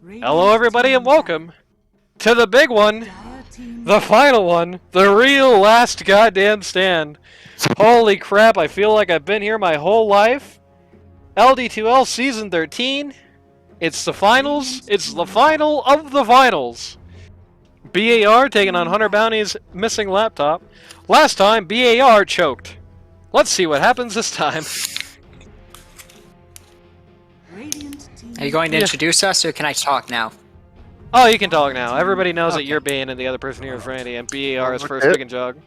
Hello everybody and welcome to the big one, the final one, the real last goddamn stand. Holy crap, I feel like I've been here my whole life. LD2L Season 13, it's the finals, it's the final of the finals. BAR taking on Hunter Bounty's missing laptop. Last time, BAR choked. Let's see what happens this time. Are you going to introduce us, or can I talk now? Oh, you can talk now. Everybody knows that you're Bane and the other person here is Randy, and BAR is first picking Jug.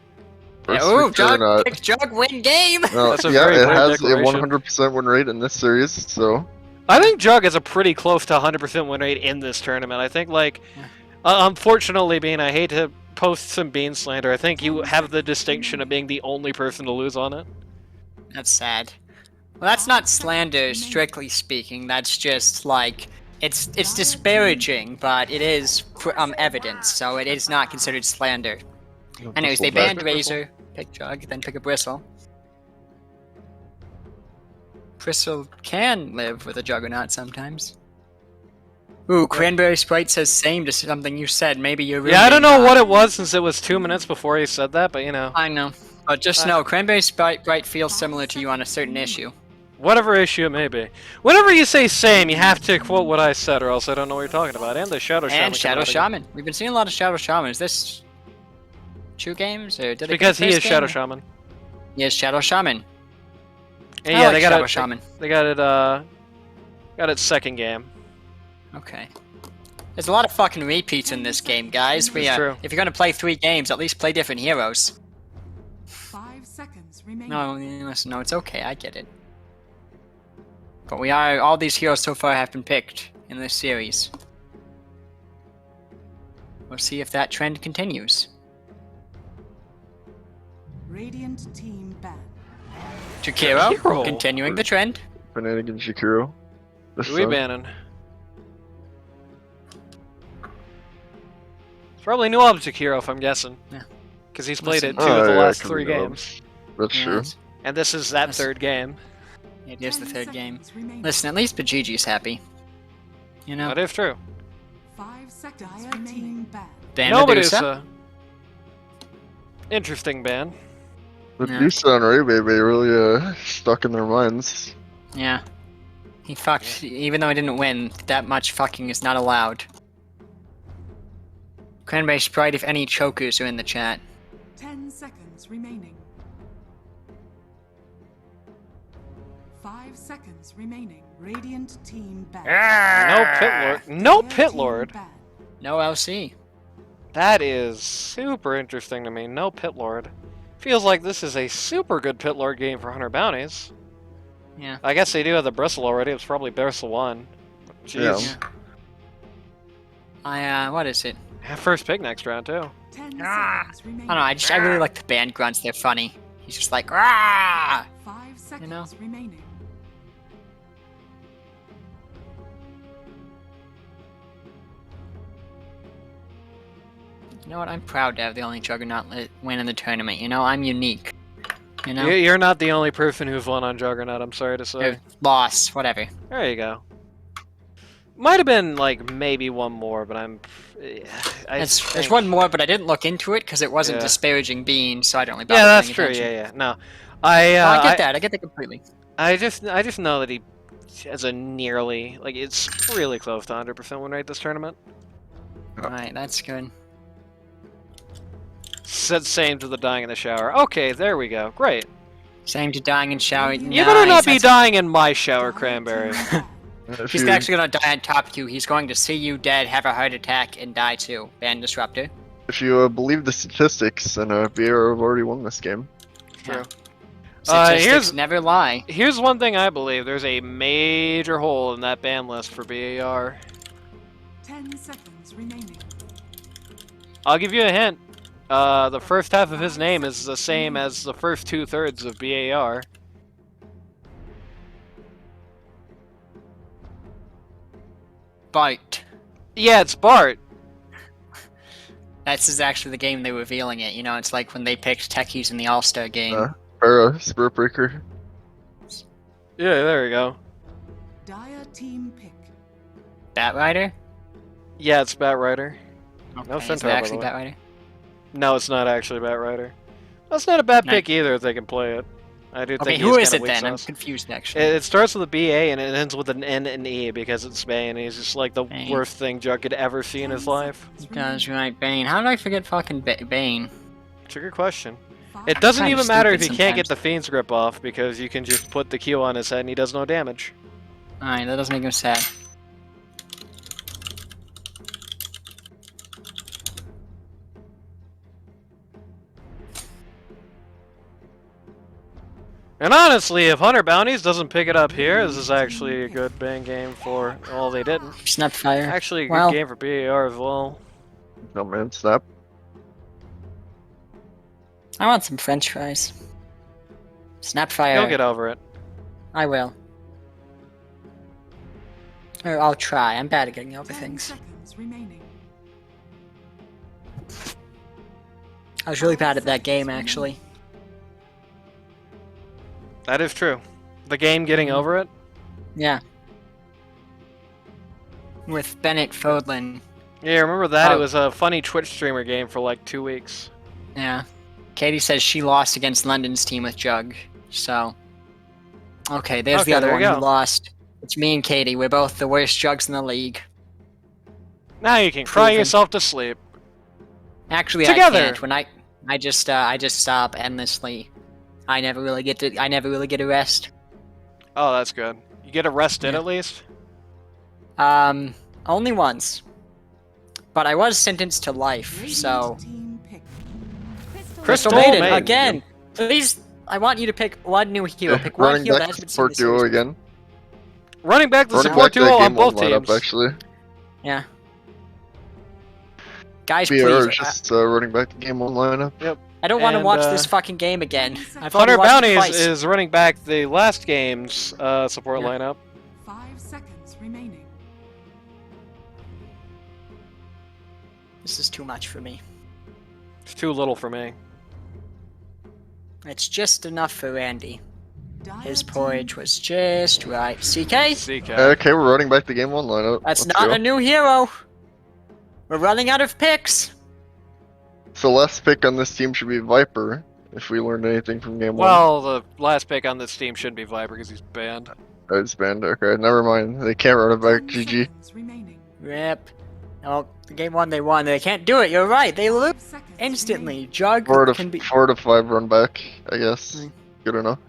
Ooh, Jug, pick Jug, win game! No, That's a yeah, very it brave has declaration. a 100% win rate in this series, so... I think Jug is a pretty close to 100% win rate in this tournament. I think, like, unfortunately, Bane, I hate to post some Bane slander, I think you have the distinction of being the only person to lose on it. That's sad. Well, that's not slander, strictly speaking. That's just, like, it's disparaging, but it is evidence, so it is not considered slander. Anyways, they banned Razor, pick Jug, then pick a Bristle. Bristle can live with a Juggernaut sometimes. Ooh, Cranberry Sprite says same to something you said. Maybe you're really... Yeah, I don't know what it was since it was 2 minutes before he said that, but you know. I know. But just know, Cranberry Sprite feels similar to you on a certain issue. Whatever issue it may be. Whenever you say same, you have to quote what I said, or else I don't know what you're talking about. And the Shadow Shaman. And Shadow Shaman. We've been seeing a lot of Shadow Shaman. Is this 2 games, or did it because he is Shadow game? Shaman. He is Shadow Shaman. And yeah, like they got Shadow it. Shaman. They got it second game. Okay. There's a lot of fucking repeats in this game, guys. It's true. If you're gonna play 3 games, at least play different heroes. 5 seconds remaining. No, listen, no, it's okay. I get it. But all these heroes so far have been picked in this series. We'll see if that trend continues. Radiant team ban. Jakiro, Jakiro. continuing the trend. Fanatic and Shakiro. Who we banning? It's probably New Object Hero, if I'm guessing. Yeah. Because he's played it Listen. 2 of the yeah, last it could 3 be New games. That's true. And this is that Listen. 3rd game. It is the 3rd game. Seconds remaining. Listen, at least Bajiji's happy. You know? That is true. 5 seconds remaining. Ban. Dan Nobody's Medusa. interesting band. But Yeah. Dusa and Ray Baby really stuck in their minds. Yeah. He fucked, even though he didn't win, that much fucking is not allowed. Cranberry Sprite, if any chokers are in the chat. 10 seconds remaining. 5 seconds remaining. Radiant team ban. No Pit Lord. No Their Pit team Lord. ban. No LC. That is super interesting to me. No Pit Lord. Feels like this is a super good Pit Lord game for Hunter Bounties. Yeah. I guess they do have the Bristle already. It's probably Bristle 1. Jeez. What is it? Yeah, first pick next round, too. 10 Ah. seconds remaining. I don't know, I really like the band grunts, they're funny. He's just like, Rah! 5 seconds know? remaining. You know what, I'm proud to have the only Juggernaut win in the tournament, you know, I'm unique. You know? You're not the only person who's won on Juggernaut, I'm sorry to say. Or loss, whatever. There you go. Might have been, like, maybe one more, but There's one more, but I didn't look into it because it wasn't Yeah. disparaging Bean, so I don't really bother Yeah, that's paying true, attention. yeah. No. I get that, I get that completely. I just know that he has a nearly, like, it's really close to 100% win rate this tournament. Alright, that's good. Said same to the dying in the shower. Okay, there we go. Great. Same to dying in shower. You better not be dying in my shower, Cranberry. If He's you, actually gonna die on top of you. He's going to see you dead, have a heart attack, and die too. Ban Disruptor. if you believe the statistics, then BR have already won this game. True. Statistics Here's- never lie. Here's one thing I believe. There's a major hole in that ban list for BAR. 10 seconds remaining. I'll give you a hint. The first half of his name is the same as the first 2/3 of BAR. Bite. Yeah, it's Bart. That's actually the game they're revealing it. You know, it's like when they picked Techies in the All-Star game. Spirit Breaker. Yeah, there we go. Dire team pick. Batrider? Yeah, it's Batrider. Okay, No is it Centaur, by the actually way. Batrider? No, it's not actually Batrider. That's not a bad Okay. pick either if they can play it. I do Okay, think who he's is got a it weak then? I'm sauce. confused actually. It starts with a BA and it ends with an N and E because it's Bane. He's just like the Bane. worst thing Jug could ever see in his life. Does right, Bane. How did I forget fucking Bane? It's a good question. It Five, doesn't Kinda even matter if stupid you can't get the sometimes. Fiend's Grip off because you can just put the Q on his head and he does no damage. Alright, that doesn't make him sad. And honestly, if Hunter Bounties doesn't pick it up here, this is actually a good Bane game for... Well, they didn't. Snapfire. Actually, a good Well- game for BAR as well. No man, snap. I want some French fries. Snapfire. You'll get over it. I will. Or I'll try. I'm bad at getting over 10 things. seconds remaining. I was really bad at that game, actually. That is true. The game getting over it? Yeah. With Bennett Fodlin. Yeah, remember that? It Oh. was a funny Twitch streamer game for like 2 weeks. Yeah. Katie says she lost against London's team with Jug. So. Okay, there's Okay, the other there one you who go. lost. It's me and Katie. We're both the worst Jugs in the league. Now you can cry Proven. yourself to sleep. Actually, Together. I can't. When I just stop endlessly. I never really get a rest. Oh, that's good. You get arrested Yeah. at least? Only once. But I was sentenced to life, Radiant so. team pick. Crystal Maiden, Maiden. again! Please, I want you to pick one new hero. Yeah, Pick one running hero that back has been seen in support the duo series. again. Running back the Running support back to that duo on game one both lineup teams. actually. Yeah. Guys, BR please. is just running back to game one lineup. I don't want to and, watch this fucking game again. I've Hunter already watched it Bounties twice. is running back the last game's support Yeah. lineup. 5 seconds remaining. This is too much for me. It's too little for me. It's just enough for Randy. Dire His team porridge was just right. CK? CK. Okay, we're running back to game one lineup. That's Let's not go. a new hero. We're running out of picks. So last pick on this team should be Viper, if we learned anything from game one. Well, the last pick on this team shouldn't be Viper because he's banned. Oh, it's banned. Okay, never mind. They can't run it back. 10 GG. seconds remaining. Rip. Oh, the game one they won. They can't do it. You're right. They lose 5 seconds instantly. Jug 4 to can be. 4 to 5 run back, I guess. Mm. Good enough.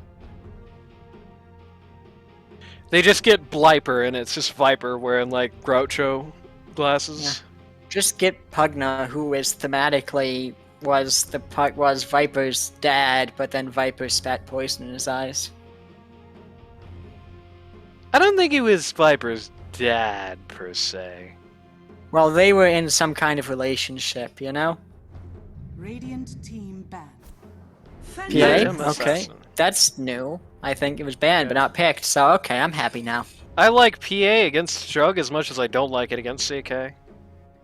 They just get Bliper and it's just Viper wearing like Groucho glasses. Just get Pugna, who is thematically was Viper's dad, but then Viper spat poison in his eyes. I don't think he was Viper's dad per se. Well, they were in some kind of relationship, you know? Radiant team ban. PA? Legend Okay. Assassin. That's new. I think it was banned, but not picked, so okay, I'm happy now. I like PA against Jug as much as I don't like it against CK.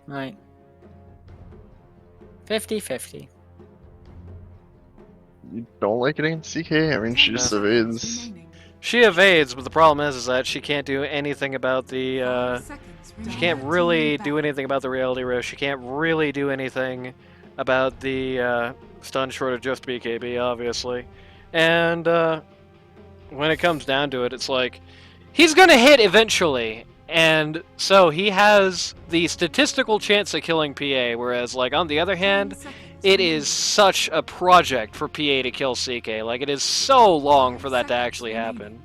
Right. 50-50. You don't like it against CK? I mean, she 10 just seconds evades. remaining. She evades, but the problem is that she can't do anything about the, 5 seconds she remaining. can't Dire really team do ban. anything about the reality rift. She can't really do anything about the stun short of just BKB, obviously. And when it comes down to it, it's like he's gonna hit eventually, and so he has the statistical chance of killing PA. Whereas, like on the other 10 hand, seconds it remaining. is such a project for PA to kill CK. Like it is so long for that to actually happen.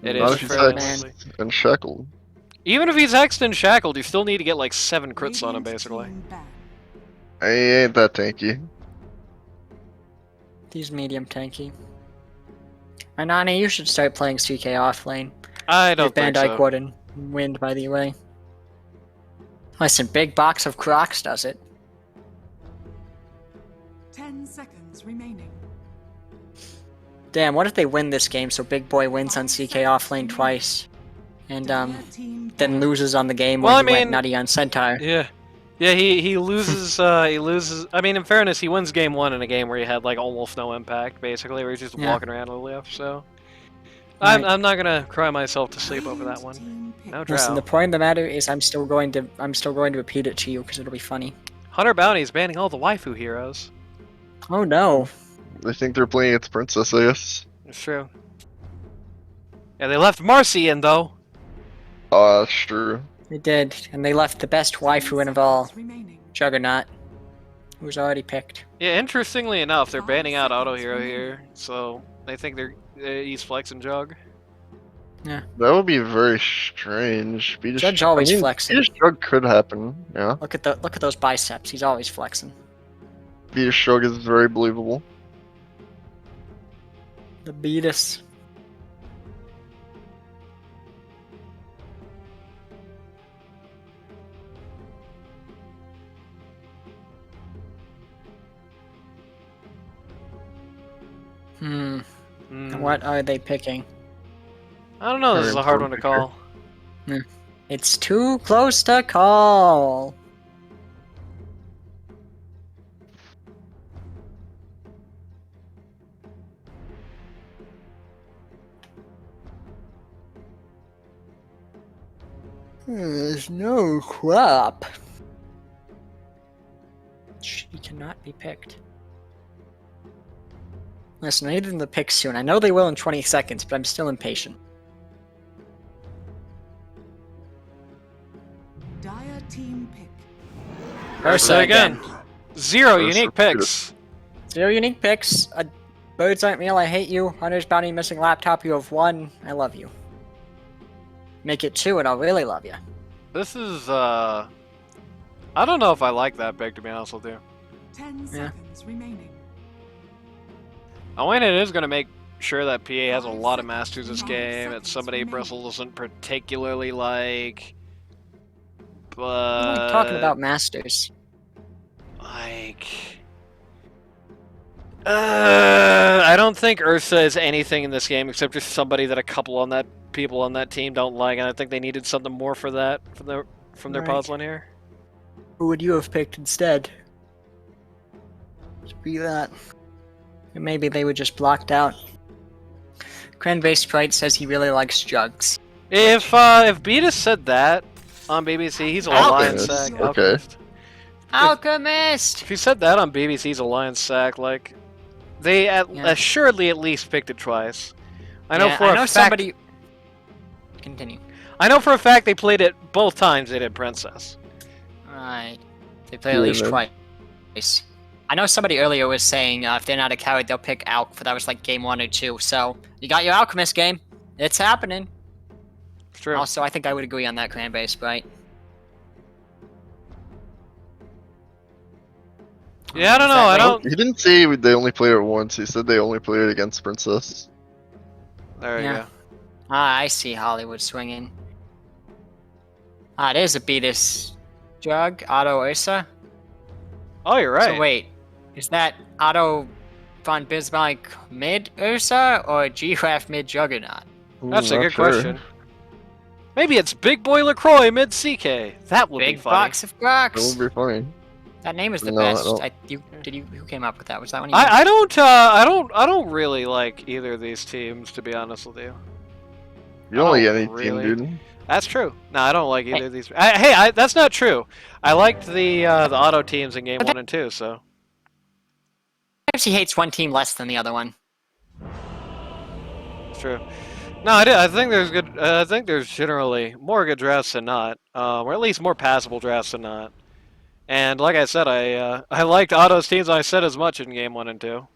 It Not is if he's fairly hexed long. and shackled. Even if he's hexed and shackled, you still need to get like 7 crits on him, Radiant basically. team ban. I ain't that tanky. He's medium tanky. Anani, you should start playing CK off lane. I don't think Bandai so. Gordon wind, by the way. Listen, big box of Crocs does it. 10 seconds remaining. Damn, what if they win this game so Big Boy wins on CK off lane twice? And Dire team then ban. loses on the game Well, when I he went mean- nutty on Centaur. Yeah. Yeah, he loses, he loses, I mean, in fairness, he wins game 1 in a game where he had, like, almost no impact, basically, where he's just Yeah. walking around on the left, so... I'm not gonna cry myself to sleep over that one. No Listen, the drought. point of the matter is I'm still going to repeat it to you because it'll be funny. 100 bounties banning all the waifu heroes. Oh no. They think they're playing against Princess, I guess. It's true. Yeah, they left Marcy in though. That's true. They did, and they left the best waifu in of all, Remaining. Juggernaut, who was already picked. Yeah, interestingly enough, they're banning out Auto Hero here, so they think he's flexing Jug. That would be very strange. Judge always flexing. Beatus Shrug could happen, yeah. Look at those biceps. He's always flexing. Beatus Shrug is very believable. The Beatus. What are they picking? I don't know, this is a hard one to call. It's too close to call. There's no crop. She cannot be picked. Listen, I need them to pick soon. I know they will in 20 seconds, but I'm still impatient. Dire team pick. Ursa again. Zero Ursa unique picks. 0 unique picks. Birds aren't meal, I hate you. Hunter's bounty, missing laptop, you have 1. I love you. Make it 2 and I'll really love you. This is, I don't know if I like that pick, to be honest with you. 10 seconds remaining. I mean, it is going to make sure that PA has a lot of masters this game. It's somebody Bristle doesn't particularly like. But... I'm not talking about masters. Like... I don't think Ursa is anything in this game except just somebody that a couple on that people on that team don't like, and I think they needed something more for that from their puzzling here. Who would you have picked instead? Just be that. Or maybe they were just blocked out. Cranbase Sprite says he really likes jugs. If Beatus said that on BBC, he's a lion sack. Okay. Alchemist! If he said that on BBC, he's a lion sack. Like, they assuredly at least picked it twice. I know for a fact. Somebody. Continue. I know for a fact they played it both times. They did Princess. Right. They play at least twice. I know somebody earlier was saying if they're not a coward, they'll pick Alch, for that was like game 1 or 2. So, you got your Alchemist game. It's happening. It's true. Also, I think I would agree on that Cranbase, right? Yeah, I don't know. I don't. He didn't say they only played it once. He said they only played it against Princess. There you go. Ah, I see Hollywood swinging. Ah, there's a Beatus Jug, Otto Ursa. Oh, you're right. So wait, is that Otto von Bismarck mid Ursa or G-Craft mid Juggernaut? That's a Not good sure. question. Maybe it's Big Boy LaCroix mid CK. That would be Big funny. box of That Crocs. would be funny. That name is the No, I best. don't. Who came up with that? Was that one? You I don't really like either of these teams, to be honest with you. You don't like Oh, any really? team, dude. That's true. No, I don't like either of these. That's not true. I liked the auto teams in game 1 and 2. So Perhaps he hates one team less than the other one. it's true. No, I think there's good. I think there's generally more good drafts than not, or at least more passable drafts than not. And like I said, I liked Otto's teams. I said as much in game 1 and 2,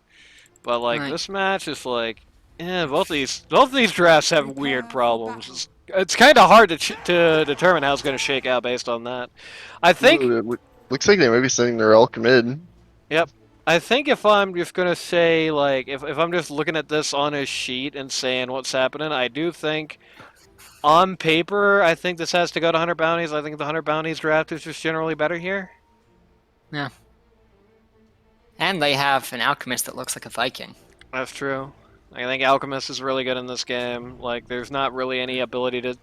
but like this match is like, both of these drafts have weird problems. It's kind of hard to determine how it's going to shake out based on that. I think. Looks like they might be sending their Alchemid. Yep. I think if I'm just going to say, like, if I'm just looking at this on a sheet and saying what's happening, I do think, on paper, I think this has to go to 100 bounties. I think the 100 bounties draft is just generally better here. Yeah. And they have an Alchemist that looks like a Viking. That's true. I think Alchemist is really good in this game. Like, there's not really any ability to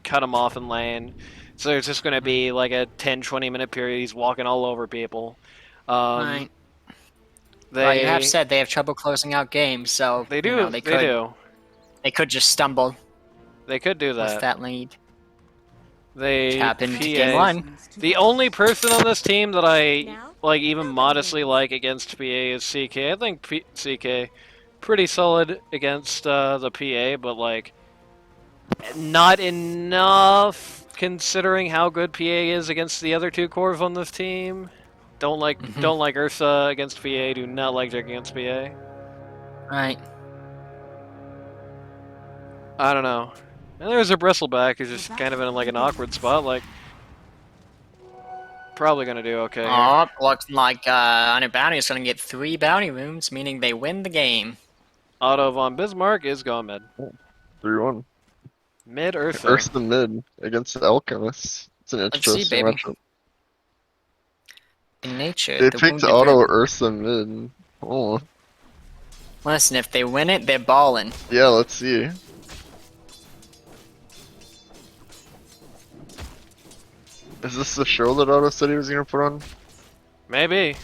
cut him off in lane. So there's just going to be, like, a 10-20 minute period he's walking all over people. Right. Well, you have said they have trouble closing out games, so They do. you know, They They could just stumble They could do with that. that lead. They Happened to PAs. game 1. The only person on this team that I like even modestly like against PA is CK. I think CK pretty solid against the PA, but like not enough considering how good PA is against the other 2 cores on this team. Don't like Ursa against PA. Do not like Jack against PA. Right. I don't know. And there's a bristleback who's just kind of in like an awkward spot. Like probably gonna do okay. Here. Oh, looks like on a bounty is gonna get 3 bounty rooms, meaning they win the game. Otto von Bismarck is going mid. 3-1. Mid Ursa. Ursa mid against the Alchemist. It's an Let's see, interesting baby. matchup. In nature, They the picked wounded Auto red- Ursa mid. Oh, Listen, if they win it, they're ballin'. yeah, let's see. Is this the show that Otto said he was gonna put on? Maybe.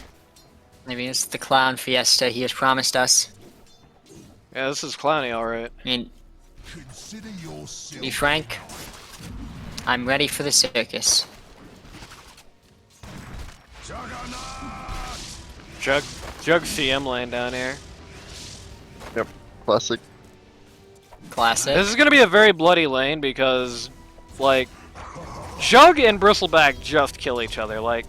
Maybe it's the clown fiesta he has promised us. Yeah, this is clowny, alright. I mean, to be frank, I'm ready for the circus. Jug CM lane down here. Yep, classic. Classic. This is gonna be a very bloody lane because, like, Jug and Bristleback just kill each other. Like,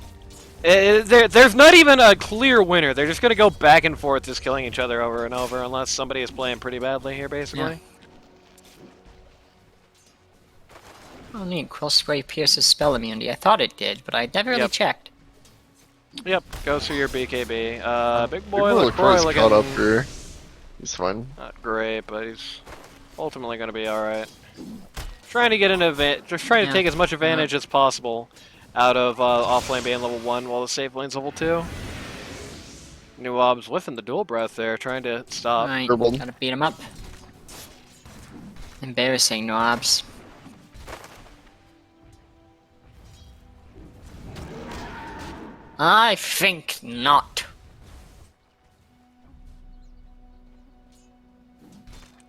there's not even a clear winner. They're just gonna go back and forth, just killing each other over and over, unless somebody is playing pretty badly here, basically. Oh, neat. Quill Spray pierces spell immunity. I thought it did, but I never really Yep. checked. Yep, goes through your BKB. Big Big boy Boy LaCroix LaCroix's looking caught up here. He's fine. not great, but he's ultimately gonna be alright. Trying to get an just trying to Yeah. take as much advantage as possible out of off lane being level 1 while the safe lane's level 2. New Ob's whiffing the dual breath there, trying to stop. Alright, Dribbled. gotta beat him up. Embarrassing, knobs. I think not.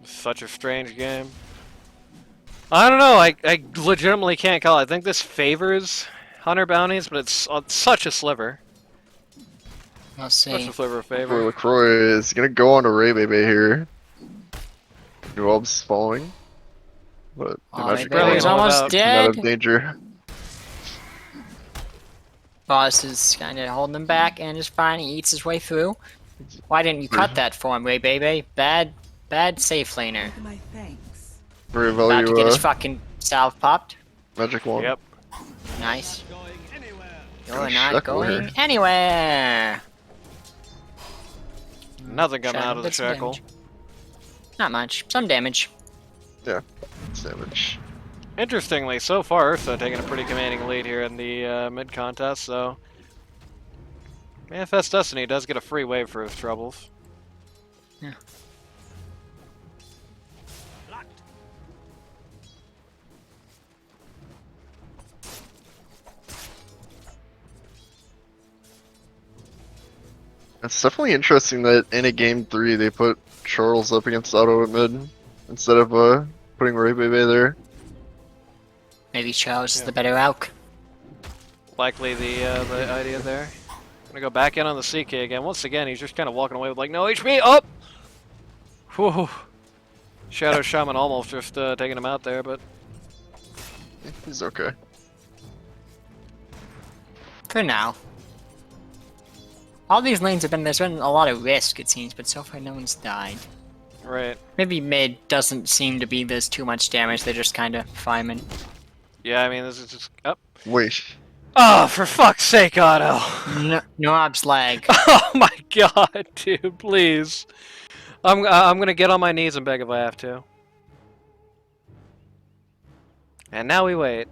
Such a strange game. I don't know, I legitimately can't call it. I think this favors Hunter bounties, but it's such a sliver. We'll Such see. a sliver of Boy favor. LaCroix is gonna go on to Ray Bebe here. Nuob's falling. But the Oh, magic barely he's all almost about- out of dead. danger. Boss is kind of holding him back and is fine. He eats his way through. Why didn't you cut that for him, Ray Baby? Bad safe laner. With my thanks. Very About value to get his fucking salve popped. magic wand. Yep. Nice. You're Oh, not Shackle going here. anywhere. Nothing coming out of the gets some shackle. damage. Not much. Some damage. Damage. Interestingly, so far, Ursa taking a pretty commanding lead here in the mid contest, so Manifest Destiny does get a free wave for his troubles. Yeah. It's definitely interesting that in a game 3 they put Charles up against Otto at mid instead of putting Ray Bebe there. Maybe Charles is Yeah. the better elk. Likely the idea there. Gonna go back in on the CK again. Once again, he's just kind of walking away with like no HP. Up. Whew. Shadow Shaman almost just taking him out there, but He's okay. For now. All these lanes there's been a lot of risk it seems, but so far no one's died. right. Maybe mid doesn't seem to be there's too much damage, they're just kinda farming. Yeah, I mean this is just up. Wait. Oh, for fuck's sake, Otto! No obs lag. Oh my god, dude, please. I'm gonna get on my knees and beg if I have to. And now we wait.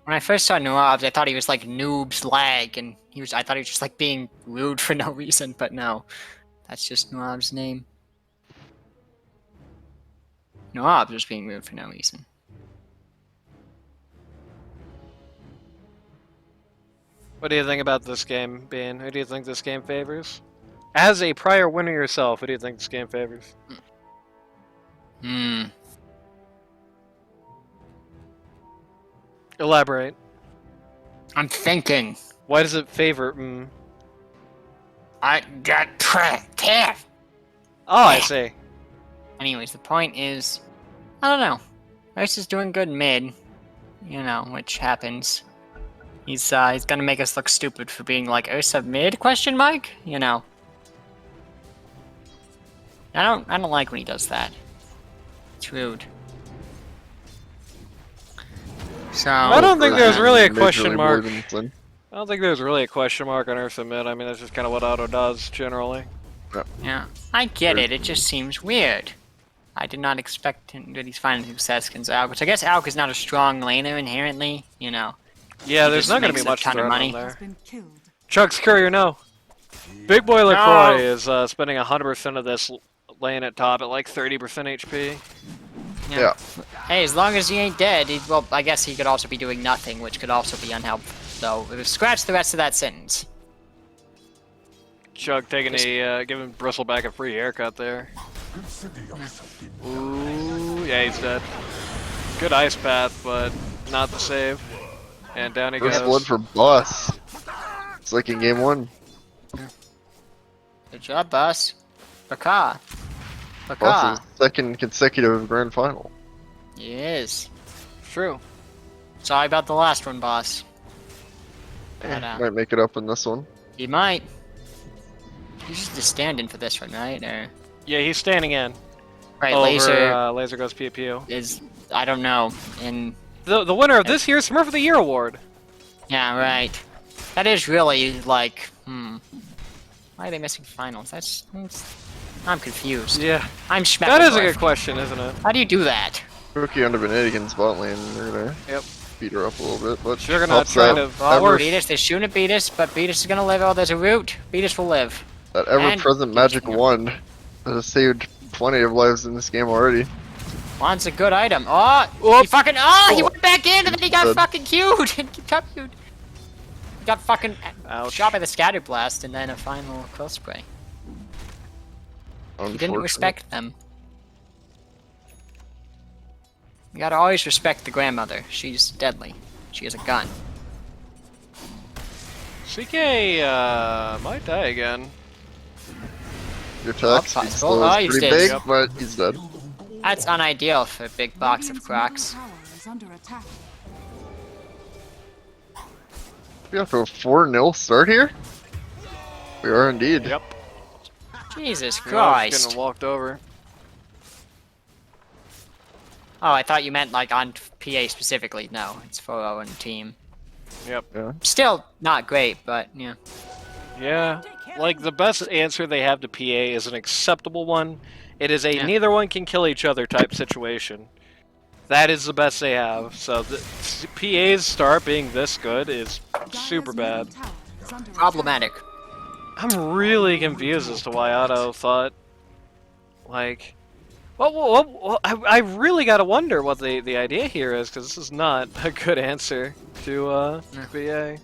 When I first saw Noobs, I thought he was like noobs lag, and I thought he was just like being rude for no reason, but no. That's just Noob's name. Noobs was being rude for no reason. What do you think about this game, Bean? Who do you think this game favors? As a prior winner yourself, who do you think this game favors? Elaborate. I'm thinking. Why does it favor? I got practice. Oh, I see. Anyways, the point is, I don't know. Rice is doing good mid, you know, which happens. He's gonna make us look stupid for being like Ursa mid ? You know. I don't like when he does that. It's rude. So I don't think there's really a Majorly question more mark. than Flynn. I don't think there's really a question mark on Ursa mid. I mean, that's just kind of what Auto does generally. yeah, I get it. It just seems weird. I did not expect him that he's finding success against Alk, which I guess Alk is not a strong laner inherently. You know. Yeah, He there's just not going to makes be a much ton of threat money. on there. Has been killed. Chuck's Courier, no. Big Boy LaCroix is spending 100% of this lane at top at like 30% HP. Yeah. Hey, as long as he ain't dead, well, I guess he could also be doing nothing, which could also be unhelpful. So, scratch the rest of that sentence. Chuck taking giving Bristleback a free haircut there. Ooh, yeah, he's dead. Good ice path, but not the save. And down he First goes. blood for Boss. It's like in game 1. Good job, boss. Baka. Boss's second consecutive grand final. Yes. True. Sorry about the last one, boss. But, Might make it up in this one. he might. He's just stand-in for this one, right? Or Yeah, he's standing in. right, Over, laser laser goes pew pew. is I don't know. And The winner of this year's Smurf of the Year award. yeah, right. That is really like, why are they missing finals? I'm confused. Yeah. I'm That is a Schmeckledorf. good question, isn't it? How do you do that? Rookie under Benedigan's bot lane. They're gonna Yep. beat her up a little bit, but They're gonna helps try that to Oh, ever, Beatus, they're shooting at Beatus, but Beatus is gonna live. Oh, there's a root. Beatus will live. that ever-present and- magic wand that has saved plenty of lives in this game already. Wand's a good item. Oh, Whoop. he fucking, he went back in and then he got Dead. fucking queued. He got queued. He got fucking Ouch. shot by the scatter blast and then a final quill spray. He didn't Unfortunate. respect them. You gotta always respect the grandmother. She's deadly. She has a gun. CK might die again. Your tax Oh, he's oh, still oh, he's pretty dead. big, Yep. but he's dead. That's unideal for a big box of Radiant's Crocs. middle tower is under attack. We have a 4-0 start here? We are indeed. Yep. Jesus Oh, Christ. getting walked over. Oh, I thought you meant like on PA specifically. No, it's for our own team. Yep. Yeah. Still not great, but yeah. Yeah. Like, the best answer they have to PA is an acceptable one. It is a Yeah. neither one can kill each other type situation. That is the best they have. So the PA's start being this good is super Dire's bad. middle tower is under Problematic. I'm really confused as to why Otto thought, like, well, I really gotta wonder what the idea here is, because this is not a good answer to PA.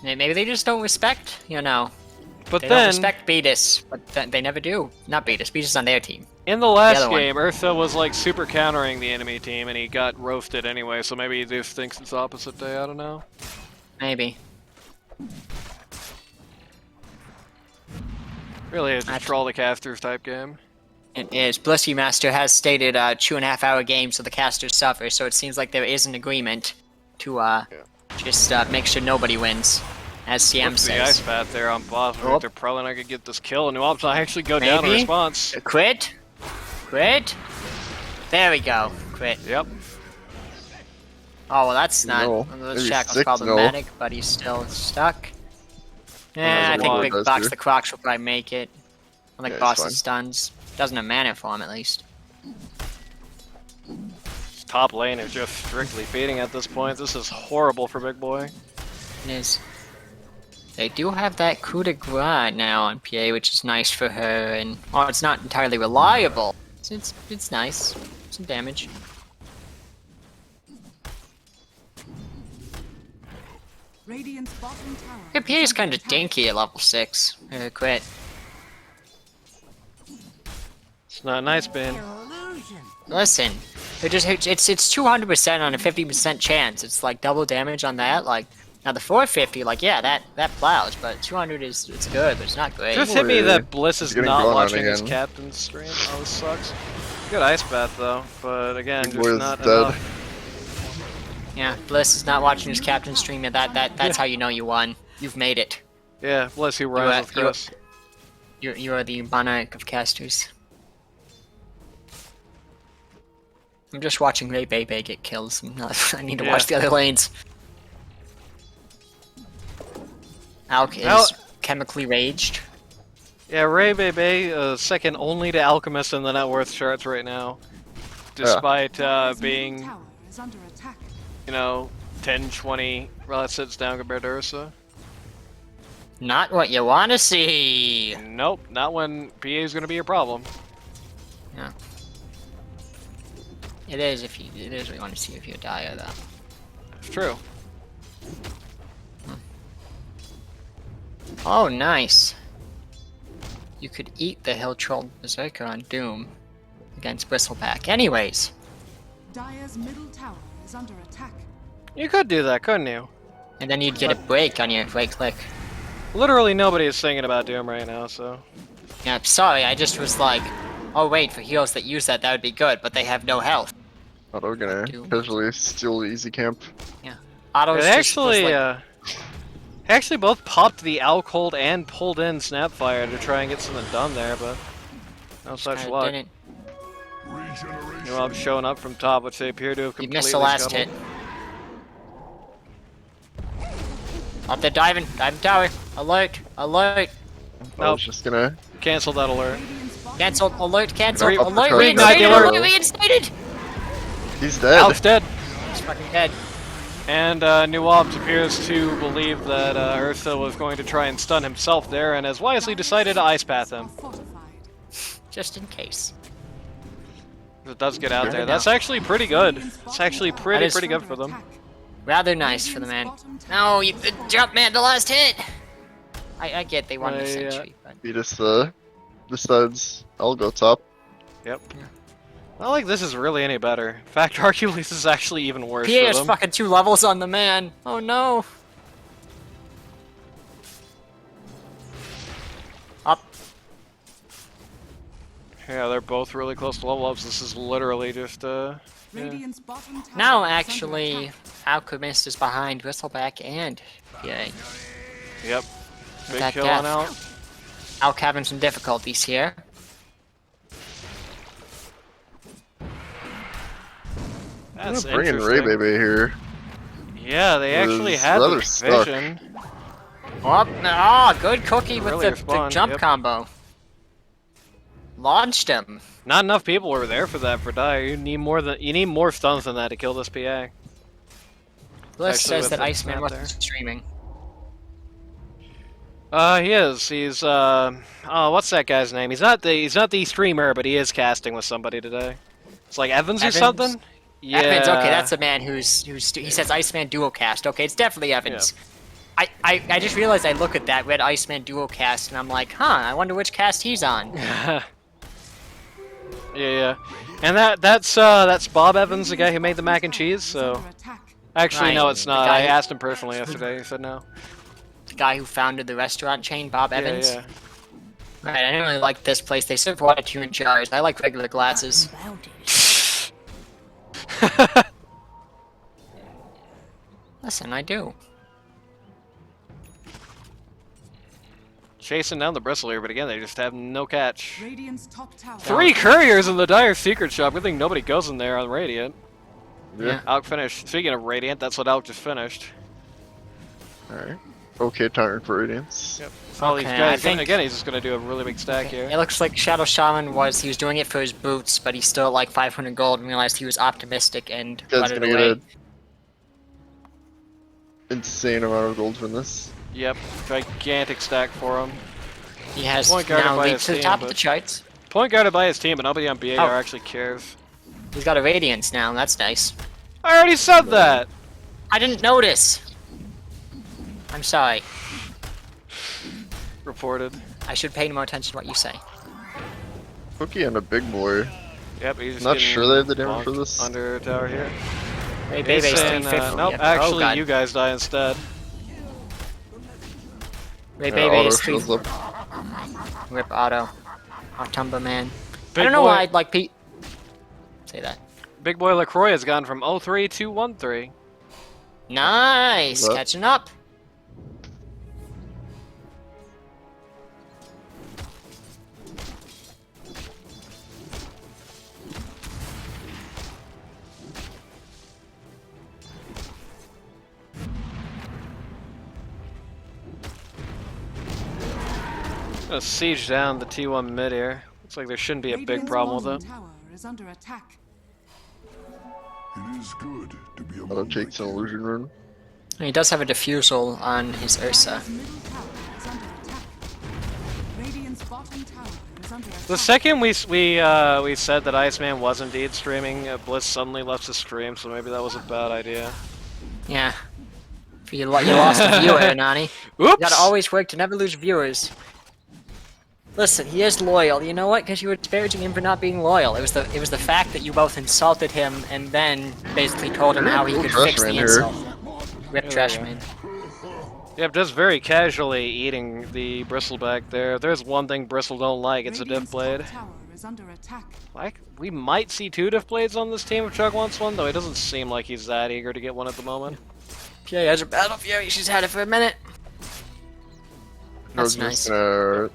Maybe they just don't respect, you know. But They don't then, respect Beatus, but they never do. Not Beatus. Beatus is on their team. in the last other one. game, Ursa was like super countering the enemy team, and he got roasted anyway. So maybe he just thinks it's opposite day. I don't know. Maybe. Really, it's just That's- troll the casters type game. It is. Blissey Master has stated 2.5-hour game, so the casters suffer. So it seems like there is an agreement to just make sure nobody wins, as CM What's the ice says. path there on boss? Oh. They're probably not gonna get this kill, and Nuop's not actually go down in Maybe. response. Quit. Quit. There we go. Quit. Yep. Oh well, that's not. No, The maybe shackle's 6-0. problematic, but he's still stuck. has Yeah, a I think lot Big of Box here. the Crocs will probably make it. I think Yeah, he's Boss fine. stuns. Doesn't have mana for him at least. Top lane is just strictly feeding at this point. This is horrible for Big Boy. It is. They do have that coup de grace now on PA, which is nice for her, and well, it's not entirely reliable. It's nice. Some damage. Radiant's bottom tower. Her PA is under kind of attack. dinky at level 6. Quit. It's not nice, Ben. Listen, it's 200% on a 50% chance. It's like double damage on that. Like now the 450, like yeah, that plows, but 200 it's good, but it's not great. Just hit me Wait, that Bliss is it's getting not going on watching his again. captain's stream. Oh, this sucks. Good ice bath though, but again, Big just boy is not dead. enough. Yeah, Bliss is not watching his captain stream. And that's how you know you won. You've made it. Yeah, Bliss, who runs with Chris. You are the monarch of casters. I'm just watching Ray Bebe get kills. I need to Yeah. watch the other lanes. Alk is Al- chemically raged. Yeah, Ray Bebe, second only to Alchemist in the net worth charts right now. Despite Dire's being, middle tower is under attack. you know, 10, 20 sits down compared to Ursa. Not what you want to see. Nope, not when PA is going to be a problem. Yeah. It is what you want to see if you're dire though. It's true. Oh, nice. You could eat the Hill Troll Berserker on Doom against Bristleback. Anyways, Dire's middle tower is under attack. You could do that, couldn't you? and then you'd get a break on your right click. Literally nobody is singing about Doom right now, so... Yeah, sorry, I just was like, oh wait, for heroes that use that would be good, but they have no health. Auto gonna Doom. casually steal the easy camp. Autos They just actually, was like, actually both popped the Alk hold and pulled in Snapfire to try and get something done there, but no such kinda luck. didn't. You know, I'm showing up from top, which they appear to have You completely missed the last scuttled. hit. Up there diving tower. Alert, alert. I Nope. was just gonna. Cancel that alert. Radiant's bottom Cancel, tower alert, cancel, Re- alert, Reignite reinstated, the alert. alert, reinstated! He's dead. Alk's dead. He's fucking dead. And Nuopt appears to believe that Ursa was going to try and stun himself there, and has wisely decided to ice path him. are fortified. Just in case. It does get out Fair there. enough. That's actually pretty good. Radiant's It's bottom actually tower pretty is- good under for them. attack. Rather nice for the man. Radiant's bottom tower No, you jump man, the last hit! I get they won the I, century, but Beat us besides, I'll go top. Yep. Not like this is really any better. In fact, Hercules is actually even worse PA for is them. fucking 2 levels on the man. Oh no. Up. Yeah, they're both really close to level ups. This is literally just, yeah. Radiant's bottom tower Now is under actually, attack. Alchemist is behind Whistleback and PA. Yep. Big that kill death. on out. Alc having some difficulties here. That's I'm bringing Ray interesting. Baby here. Yeah, they actually Was had the rather stuck. vision. Oh, good cookie with Earlier the spawn, jump yep. combo. Launched him. Not enough people were there for that for Dire. You need more stuns than that to kill this PA. Bliss Actually, says with that the Iceman snap wasn't there. streaming. He is. He's oh, what's that guy's name? He's not the streamer, but he is casting with somebody today. It's like Evans, or Evans? something. Yeah. Evans, okay, that's the man he says Iceman duo cast. Okay, it's definitely Evans. I just realized I look at that red Iceman duo cast and I'm like, huh, I wonder which cast he's on. Yeah. And that's Bob Evans, the guy who made the mac and cheese. So Under attack. actually, no, Right, it's the not. guy I who- asked him personally yesterday. He said no. The guy who founded the restaurant chain, Bob Evans. Yeah. Right, I don't really like this place. They serve water to you in jars. I like regular glasses. Listen, I do. Chasing down the bristle here, but again, they just have no catch. Radiant's top tower. 3 couriers in the Dire secret shop. Good thing nobody goes in there on Radiant. Yeah. Alk finished. Speaking of Radiant, that's what Alk just finished. Alright. Okay, turn for Radiance. Yep. All these Okay, guys. I think- Again, he's just gonna do a really big stack here. It looks like Shadow Shaman he was doing it for his boots, but he's still at like 500 gold and realized he was optimistic and Guy's let it gonna get away. an insane amount of gold from this. Yep, gigantic stack for him. He has Point guarded now by leaped his to the team, top but- of the charts. Point guarded by his team, but nobody on BAR Oh. actually cares. He's got a Radiance now, that's nice. I already said that! I didn't notice! I'm sorry. Reported. I should pay more attention to what you say. Cookie and a big boy. Yep, he's just Not getting sure they have the damage for bonked this. under tower here. Hey, He's Bebe's saying, 350. nope, Yep. actually, oh, God. you guys die instead. Ray Yeah, Bebe auto is shows 350. up. Rip Auto. Autumba man. Big I don't know boy. why I'd like Pete. Say that. Big boy LaCroix has gone from 0-3 to 1-3. Nice! What? Catching up. Gonna siege down the T1 mid here. Looks like there shouldn't be a big Radiant's problem with bottom it. tower is under attack. It is good to be Auto among takes an illusion rune. He does have a diffusal on his Ursa. Dire's middle tower is under attack. Radiant's bottom tower is under attack. The second we said that Iceman was indeed streaming, Bliss suddenly left the stream, so maybe that was a bad idea. Yeah. You lost a viewer, Nani. Oops! You gotta always work to never lose viewers. Listen, he is loyal. You know what? Because you were disparaging him for not being loyal. It was the fact that you both insulted him and then basically told him how he could fix the Trashman here. insult. Rip Yeah, Trashman. Yep, just very casually eating the bristleback there. If there's one thing Bristle don't like, it's a diff Radiant's blade. top tower is under attack. Like, we might see 2 diff blades on this team if Chug wants one, though it doesn't seem like he's that eager to get one at the moment. PA has a battle fury. She's had it for a minute. I was That's just nice. gonna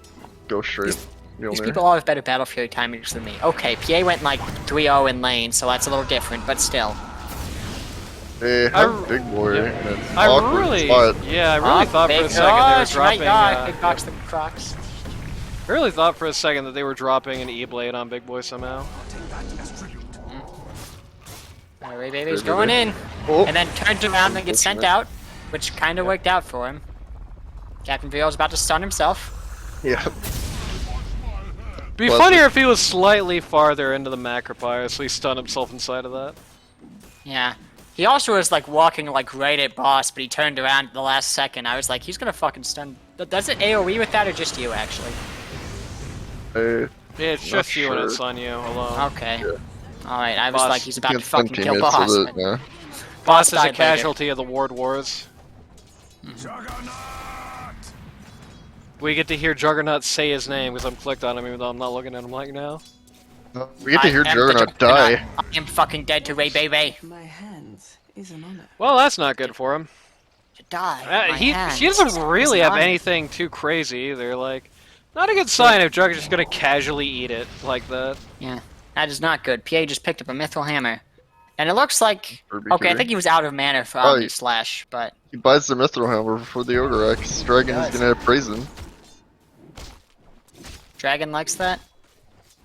go straight. These people all have better battle fury timings than me. Okay, PA went like 3-0 in lane, so that's a little different, but still. They I have r- Big Boy in an I awkward really, spot. yeah, I really thought for a big second they were gosh, my dropping. God, big box the Crocs. I really thought for a second that they were dropping an E-blade on Big Boy somehow. Ray Baby's going in, Oh, and then turns around and gets sent out, which kind of worked out for him. Captain Vio's about to stun himself. yeah. Be Well, funnier if he was slightly farther into the Macropire, so he stunned himself inside of that. Yeah. He also was like walking like right at boss, but he turned around at the last second. I was like, he's gonna fucking stun. Does it AoE with that or just you actually? Hey, Yeah, it's Not just you and sure. it's on you alone. Okay. Yeah. Alright, I was Boss, like, he's about to can't stun fucking kill teammates boss. with it, but yeah. Boss is a died later. casualty of the Ward Wars. We get to hear Juggernaut say his name because I'm clicked on him even though I'm not looking at him like now. We get to hear I am the Juggernaut die. I am fucking dead to Ray Baby. My hands is an honor. Well, that's not good for him. To die. My She hands doesn't really is have not- anything too crazy either. Like, not a good sign if Jug's just gonna casually eat it like that. Yeah, that is not good. PA just picked up a Mithril Hammer. And it looks like... Ruby Okay, I Fury. think he was out of mana for Oh, Omni Slash, but... He buys the Mithril Hammer before the Ogre X. Dragon is gonna praise him. Dragon likes that.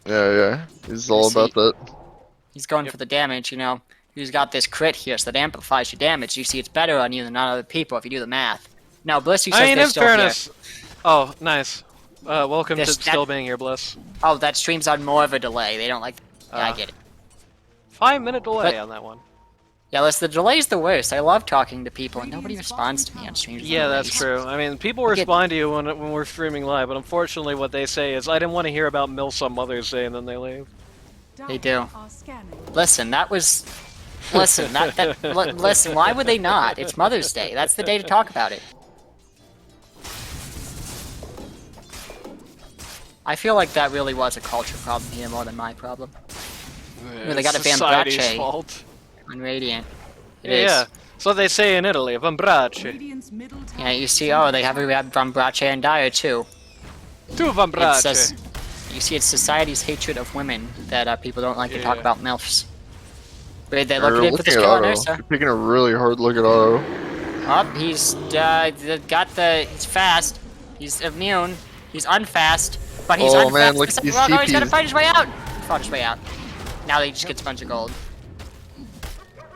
Yeah, yeah. He's all I see. about that. He's going for the damage, you know. He's got this crit here, so that amplifies your damage. You see, it's better on you than on other people if you do the math. No, Bliss, you says I mean, they're in still fairness. Oh, nice. Welcome This- to still being here, Bliss. here. Oh, that stream's on more of a delay. They don't like... Yeah, I get it. 5-minute delay But- on that one. Yeah, listen, the delay's the worst. I love talking to people, and nobody responds to me on streams. with Yeah, that's delays. true. I mean, people Look at- respond to you when we're streaming live, but unfortunately, what they say is, "I didn't want to hear about MILFs on Mother's Day," and then they leave. They do. Are scanning. Listen, that was... Listen, listen, why would they not? It's Mother's Day. That's the day to talk about it. I feel like that really was a culture problem here more than my problem. They got a damn Society's Brache. fault. On Radiant. It Yeah, is. yeah. So they say in Italy, Vambrace. Radiant's middle tower. Yeah, you see, oh, they have Van Brache and Dire too. Tu It Vambrace. says, you see, it's society's hatred of women that people don't like to talk Yeah. about MILFs. But they We're look at it with looking this at kill on Otto. Ursa. You're taking a really hard look at Otto. Oh, he's got the. He's fast. He's immune. He's unfast. But he's Oh, unfast. man, look at these Oh, no, he's gotta CPs. fight his way out. He fought his way out. Now he just gets a bunch of gold.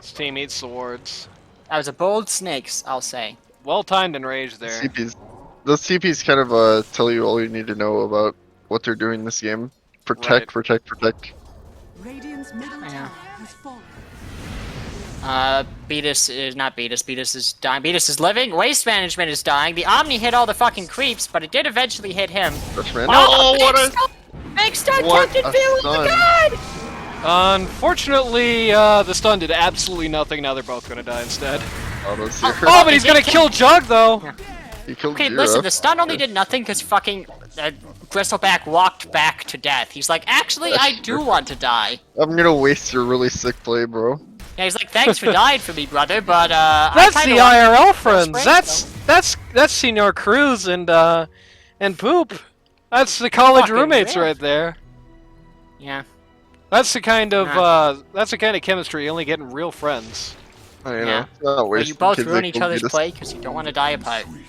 This team eats the wards. That was a bold snakes, I'll say. Well timed and rage there. CPs. Those CPs kind of tell you all you need to know about what they're doing this game. Protect, Right. protect, protect. Radiant's middle Yeah. tower has fallen. Beatus is not Beatus. Beatus is dying. Beatus is living. Waste management is dying. The Omni hit all the fucking creeps, but it did eventually hit him. Freshman. Oh, Oh, what a Big stun! what Captain a Phil, oh stun. my god! Unfortunately, the stun did absolutely nothing. Now they're both gonna die instead. Auto's here. Oh, but he's gonna kill Jug though. He killed Okay, Jira. listen, the stun only did nothing because fucking Bristleback walked back to death. He's like, actually, I do want to die. I'm gonna waste your really sick play, bro. Yeah, he's like, thanks for dying for me, brother, but That's I the kinda want IRL to friends. spray, That's Senor Cruz and Poop. That's the college Fucking roommates rip. right there. Yeah. That's the kind of chemistry you only get in real friends. I Yeah. know. It's not Well, wasting you both kids ruin that each go other's beat us. play because you don't want to die apart. Sweet.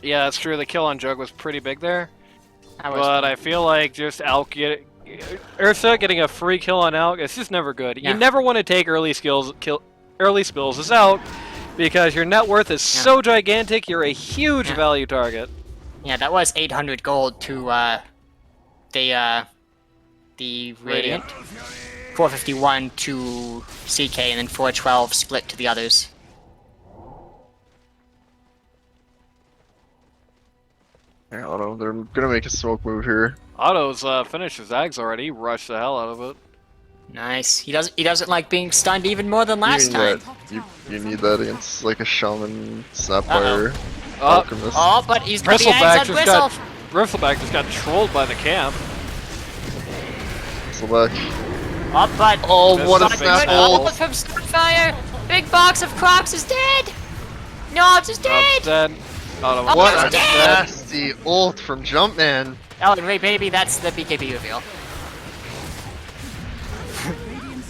Yeah, that's true. The kill on Jug was pretty big there, That was but I feel like just Ursa getting a free kill on Alk, it's just never good. Yeah. You never want to take early spills as out because your net worth is so gigantic. You're a huge Yeah. value target. Yeah, that was 800 gold to the Radiant. 451 to CK, and then 412 split to the others. Yeah, Auto, they're gonna make a smoke move here. Otto's finished his Zags already. He rushed the hell out of it. Nice. He doesn't like being stunned even more than last you time. need that. You need that against like a shaman, snapfire, Oh, alchemist. Oh, but he's got the Bristleback eggs on just Bristle. Bristleback just got trolled by the camp. Select. Oh, but Oh, what a Big snap snap. ult! from Starfire. Big box of Crocs is dead. Knobs is dead. Dead. Otto Oh, What it's a dead. nasty ult from Jumpman! Oh, and wait, baby, that's the BKB reveal.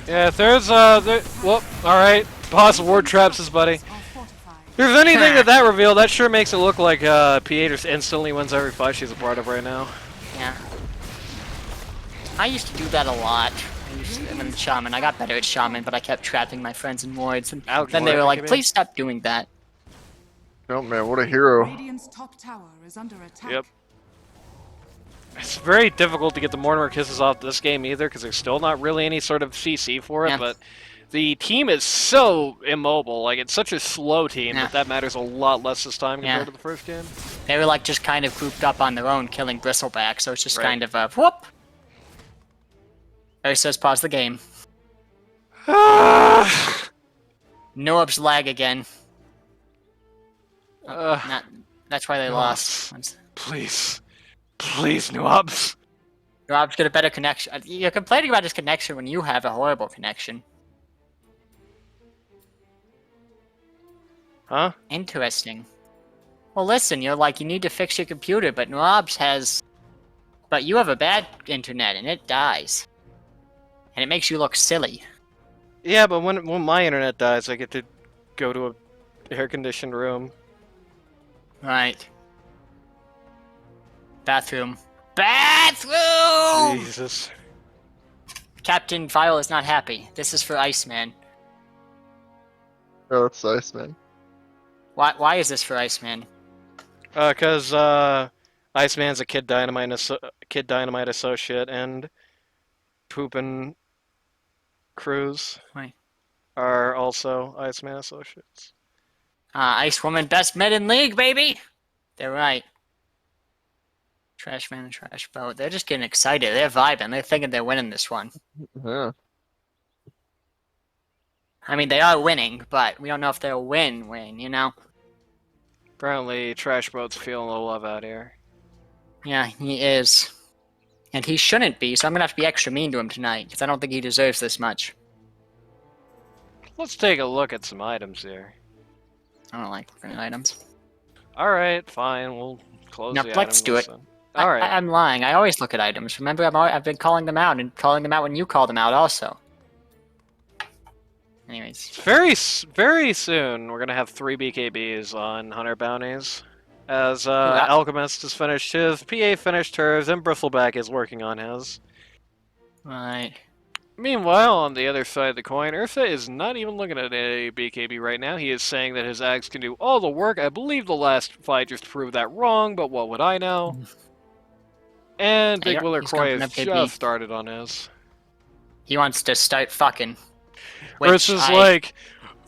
Yeah, if there's whoop, alright. Pause ward traps his buddy. Are fortified. If there's anything that reveal, that sure makes it look like PA just instantly wins every fight she's a part of right now. Yeah. I used to do that a lot. I used to, and then Shaman. I got better at Shaman, but I kept trapping my friends in wards. And Ouch, then they what were a like, BKB. please stop doing that. Jumpman, what a hero. Radiant's top tower is under attack. Yep. It's very difficult to get the Mortimer kisses off this game either, because there's still not really any sort of CC for it, Yeah. but the team is so immobile. Like, it's such a slow team Yeah. that matters a lot less this time compared Yeah. to the first game. They were like just kind of grouped up on their own, killing Bristleback, so it's just Right. kind of a whoop. Ursa's pause the game. Noob's lag again. That's why they lost. Please. Please, Noobs. Noob's got a better connection. You're complaining about his connection when you have a horrible connection. Huh? Interesting. Well, listen, you're like, you need to fix your computer, but Noob's has... But you have a bad internet, and it dies. And it makes you look silly. Yeah, but when my internet dies, I get to go to a air-conditioned room. Right. Bathroom. Bathroom! Jesus. Captain Vile is not happy. This is for Iceman. Oh, that's nice, man. Why is this for Iceman? Cause Iceman's a Kid Dynamite associate, and Poop and Cruz Why? are also Iceman associates. Ice Woman, best mid in league, baby! They're right. Trash Man and Trash Boat. They're just getting excited. They're vibing. They're thinking they're winning this one. Yeah. I mean, they are winning, but we don't know if they'll win, you know? Apparently, Trash Boat's feeling a little love out here. Yeah, he is. And he shouldn't be, so I'm gonna have to be extra mean to him tonight, because I don't think he deserves this much. Let's take a look at some items here. I don't like looking at items. Alright, fine, we'll close Nope, the let's items do it. then. Alright. I'm lying. I always look at items. Remember, I've been calling them out, and calling them out when you call them out also. Anyways. Very soon, we're gonna have 3 BKBs on Hunter Bounties. As Alchemist has finished his, PA finished hers, and Bristleback is working on his. Right. Meanwhile, on the other side of the coin, Ursa is not even looking at a BKB right now. He is saying that his Ags can do all the work. I believe the last fight just proved that wrong, but what would I know? And Big Yeah, Willer he's Croy going has for an FKB. just started on his. He wants to start fucking. Which Ursa's I- like,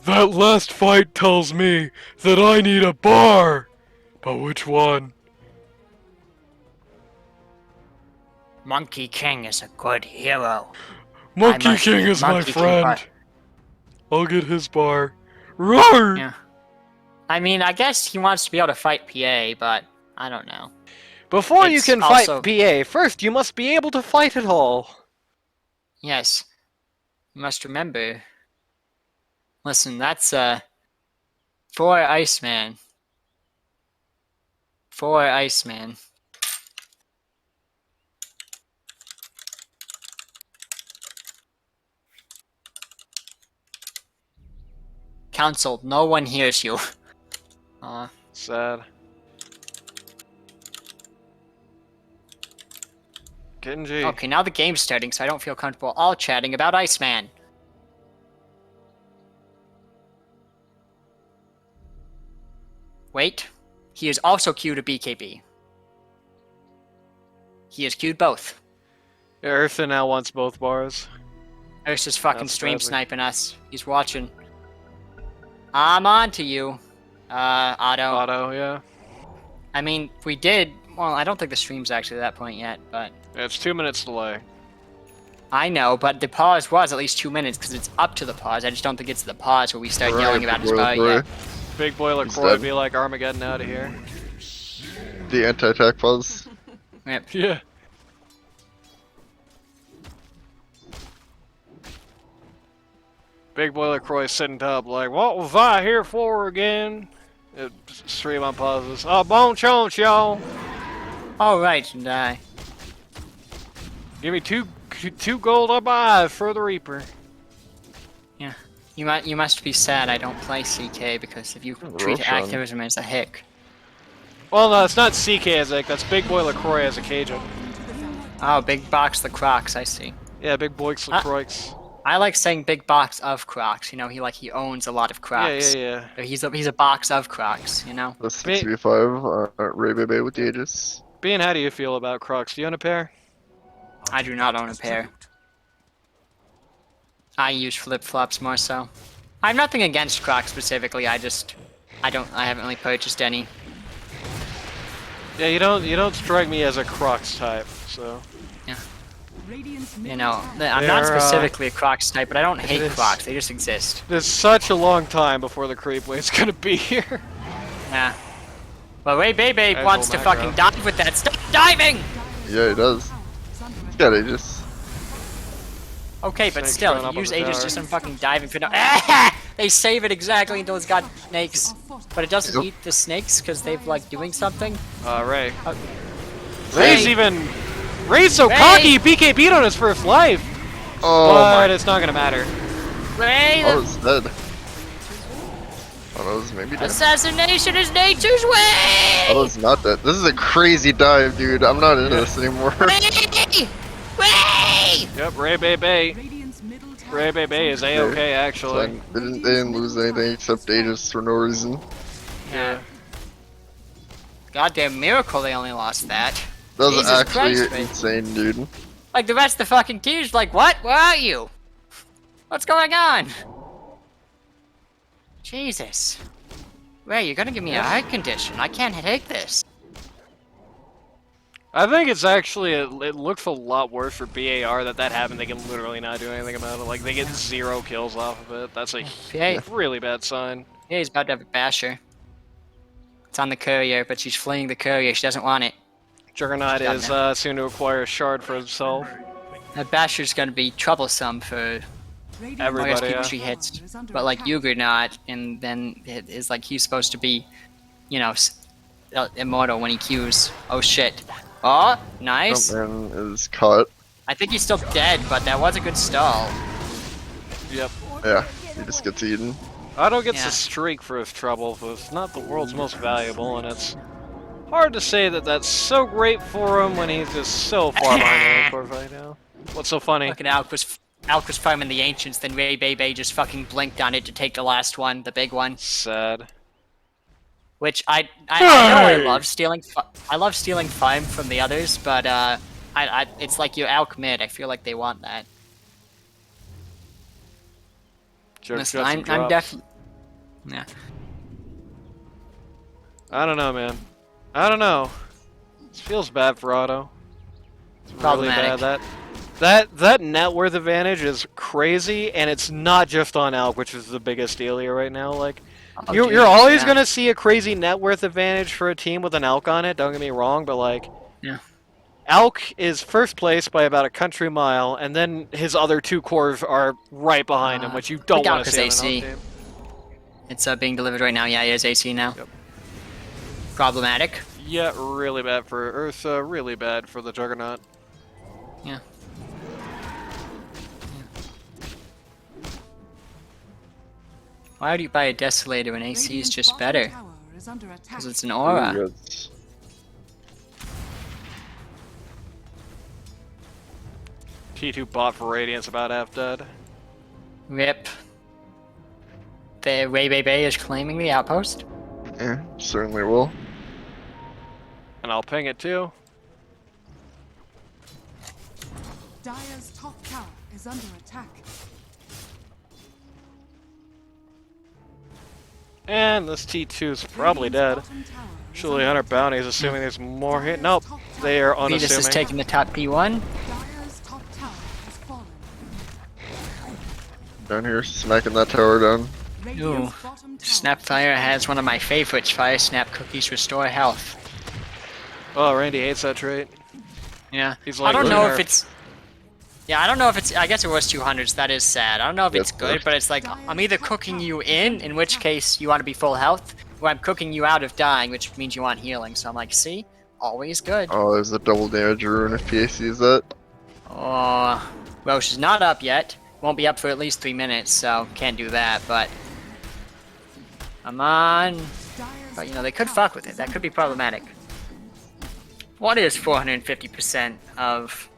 that last fight tells me that I need a bar. But which one? Monkey King is a good hero. Monkey must King be is my Monkey King friend. bar. I'll get his bar. Roar! Yeah. I mean, I guess he wants to be able to fight PA, but I don't know. Before you It's can also- fight PA, first you must be able to fight it all. Yes. You must remember. Listen, that's, for Iceman. For Iceman. Council, no one hears you. Sad. Genji. Okay, now the game's starting, so I don't feel comfortable all chatting about Iceman. Wait. He is also queued a BKB. He is queued both. Eartha now wants both bars. There's just fucking That's stream tragic. sniping us. He's watching. I'm on to you, Otto. Auto, yeah. I mean, we did. Well, I don't think the stream's actually at that point yet, but It's 2 minutes delay. I know. But the pause was at least 2 minutes because it's up to the pause. I just don't think it's the pause where we start yelling about his bar yet. Big boy He's LaCroix dead. be like Armageddon out of here. The anti-attack pause. Yep. Yeah. Big boy LaCroix sitting up like, what was I here for again? Stream on pauses. Oh, bon chonch, y'all. All right, and I. Give me two gold up eyes for the Reaper. Yeah. You must be sad I don't play CK because if you treat Roshan. activism as a hick. Well, no, it's not CK as a, that's Big Boy LaCroix as a Cajun. Oh, big box the Crocs. I see. Yeah, Big Boy LaCroix. I like saying big box of Crocs. You know, he owns a lot of Crocs. Yeah. Or he's a box of Crocs. You know. The 6v5, Ray Bebe with the Aegis. Bean, how do you feel about Crocs? Do you own a pair? I do not own a pair. I use flip flops more so. I have nothing against Crocs specifically. I haven't really purchased any. Yeah, you don't strike me as a Crocs type, so. You know, I'm not They're, specifically a Crocs type, but I don't hate is- Crocs. They just exist. There's such a long time before the creep wave's gonna be here. Yeah. Well, Ray Bebe There's wants to old macro. fucking dive with that. Stop diving! Yeah, he does. He's got Aegis. Okay, but Snake's still, going if up you on use the Aegis tower. just on fucking diving for no. They save it exactly until it's got snakes. But it doesn't Yep. eat the snakes because they've, like, doing something. Ray. Uh, Ray's Ray. even. Ray's so Ray. cocky, BKB'd on his first life. Oh But my. it's not gonna matter. Ray, Oh, the it's dead. Oh, maybe dead. assassination is nature's way! Oh, it's not dead. This is a crazy dive, dude. I'm not into this anymore. Ray! Ray! Yep, Ray Bebe. Radiant's middle tower Ray Bebe is A-okay, actually. They didn't lose anything except Aegis for no reason. Yeah. Goddamn miracle they only lost that. That was Jesus actually Christ, man. insane, dude. Like, the rest of the fucking team's like, what? Where are you? What's going on? Jesus. Ray, you're gonna give me a heart condition. I can't take this. I think it's actually, it looks a lot worse for BAR that happened. They can literally not do anything about it. Like, they get 0 kills off of it. That's a Yeah, really bad sign. yeah, he's about to have a basher. It's on the courier, but she's fleeing the courier. She doesn't want it. Juggernaut Got is soon to acquire a shard for himself. That basher's gonna be troublesome for Radiant's I guess Everybody, people yeah. she hits. tower is under But like attack. Juggernaut, and then it is like he's supposed to be, you know, immortal when he Qs. Oh shit. Oh, nice. Jumpman is caught. I think he's still dead, but that was a good stall. Yep. Yeah, he just gets eaten. Otto gets Yeah. a streak for his trouble, but it's not the world's most valuable, and it's hard to say that that's so great for him when he's just so far behind the court right now. What's so funny? Fucking Alk was farming the Ancients, then Ray Bebe just fucking blinked on it to take the last one, the big one. Sad. Which I know I Hey! love stealing. I love stealing farm from the others, but it's like you Alk mid. I feel like they want that. Jerk Listen, got some I'm drops. definitely. Yeah. I don't know, man. I don't know. This feels bad for Otto. It's really Problematic. bad. That net worth advantage is crazy, and it's not just on Alk, which is the biggest deal here right now. Like, Oh, you're Jesus, always yeah. gonna see a crazy net worth advantage for a team with an Alk on it. Don't get me wrong, but like, Yeah. Alk is first place by about a country mile, and then his other two cores are right behind him, which you don't think want Alk to is see on AC. an Alk team. It's being delivered right now. Yeah, it is AC now. Yep. Problematic. Yeah, really bad for Ursa, really bad for the Juggernaut. Yeah. Why would you buy a Desolator when AC is Radiant's just bottom better? tower is under attack. Because it's an aura. Ooh, that's- T2 bot for Radiant's about half dead. Rip. The Ray Bay Bay is claiming the outpost. Yeah, certainly will. And I'll ping it too. Dire's top tower is under attack. And this T2's probably dead. Radiant's bottom tower is Surely under 100 attack. bounties, assuming there's more hit. Nope, they are Venus is unassuming. taking the top P1. Dire's top tower has fallen. Down here, smacking that tower down. Radiant's bottom tower Snapfire has one of my favorites. Fire Snap Cookies restore health. Oh, Randy hates that trait. Yeah. He's I like, don't know "Lunar." if it's... Yeah, I don't know if it's... I guess it was 200s. That is sad. I don't know if it's That's good, worse. but it's like, I'm either cooking you in which case you want to be full health, or I'm cooking you out of dying, which means you want healing. So I'm like, see? Always good. Oh, there's a double damage rune if PA sees that. Oh, Roche is not up yet. Won't be up for at least 3 minutes, so can't do that, but... Come on. Dire's But, you know, they could fuck with it. That could be problematic. What is 450% of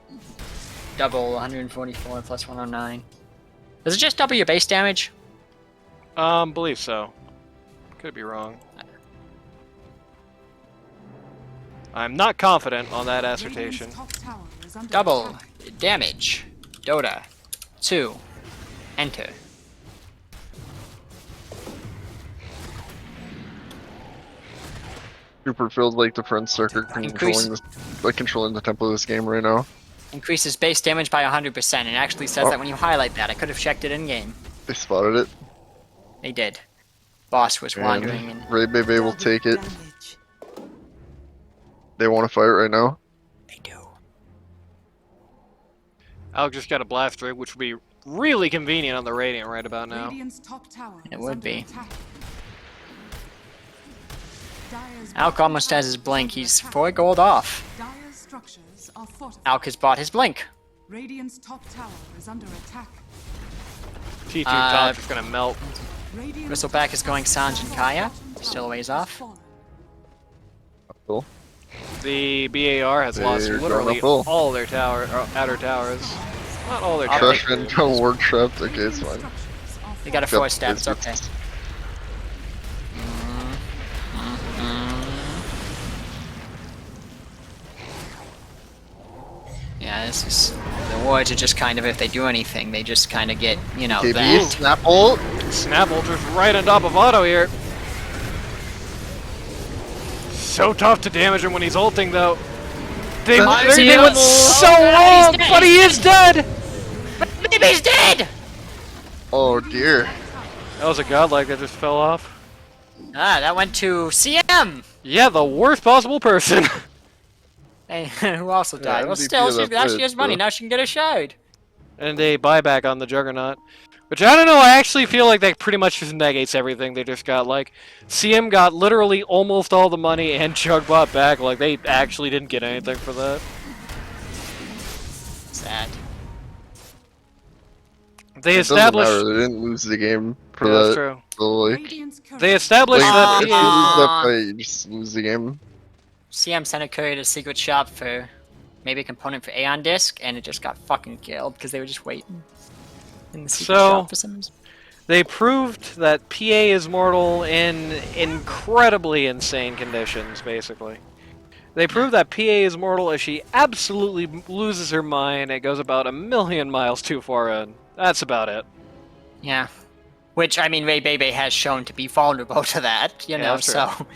double 144 plus 109? Does it just double your base damage? Believe so. Could be wrong. I'm not confident on that assertion. top tower is under Double attack. damage. Dota. 2. Enter. Super feels like the front circuit controlling the tempo of this game right now. Increases base damage by 100%. It actually says Oh. that when you highlight that. I could have checked it in game. They spotted it. They did. Boss was wandering And and Ray Bebe will take it. They want to fight right now. they do. Alk just got a blast rig, which would be really convenient on the Radiant right about now. Radiant's top tower It is would under be. attack. Dire's Alk bottom almost tower has his is blink. under He's attack. 4 gold off. Dire's structures are fortified. Alk has bought his blink. Radiant's top tower is under attack. T2 top is gonna Uh, melt. Radiant's Bristleback is going top Sanj and tower Kaya. bottom Still tower a ways has off. fallen. Cool. The BAR has lost They're literally going up full. all their outer towers. Not all their I'll take- towers. Freshman ward trapped. Okay, it's fine. Structures are They got a Got 4 stab. It's okay. biscuits. Yeah, this is... The wards are just kind of, if they do anything, they just kind of get, you know, KB, that. snap ult. Snapple just right on top of Otto here. So tough to damage him when he's ulting, though. They He's went so long, dead. but he is dead! Baby's dead! Oh dear. That was a godlike that just fell off. Ah, that went to CM! Yeah, the worst possible person. Hey, who also died? Well, MVP still, of that now she bit, has money. so. Now she can get a shard. And a buyback on the Juggernaut. Which, I don't know, I actually feel like that pretty much just negates everything they just got. Like, CM got literally almost all the money and Jug bought back. Like, they actually didn't get anything for that. Sad. They It doesn't established... matter. They didn't lose the game for Yeah, that. that's true. So like, Radiant's current They established like that... if you lose that fight, you just lose the game. CM sent a courier to secret shop for maybe a component for Aeon Disc, and it just got fucking killed because they were just waiting in the secret So- shop for some reason. They proved that PA is mortal in incredibly insane conditions, basically. They proved that PA is mortal if she absolutely loses her mind and goes about 1,000,000 miles too far in. That's about it. Yeah. Which, I mean, Ray Bebe has shown to be vulnerable to that, you Yeah, know, that's true. so...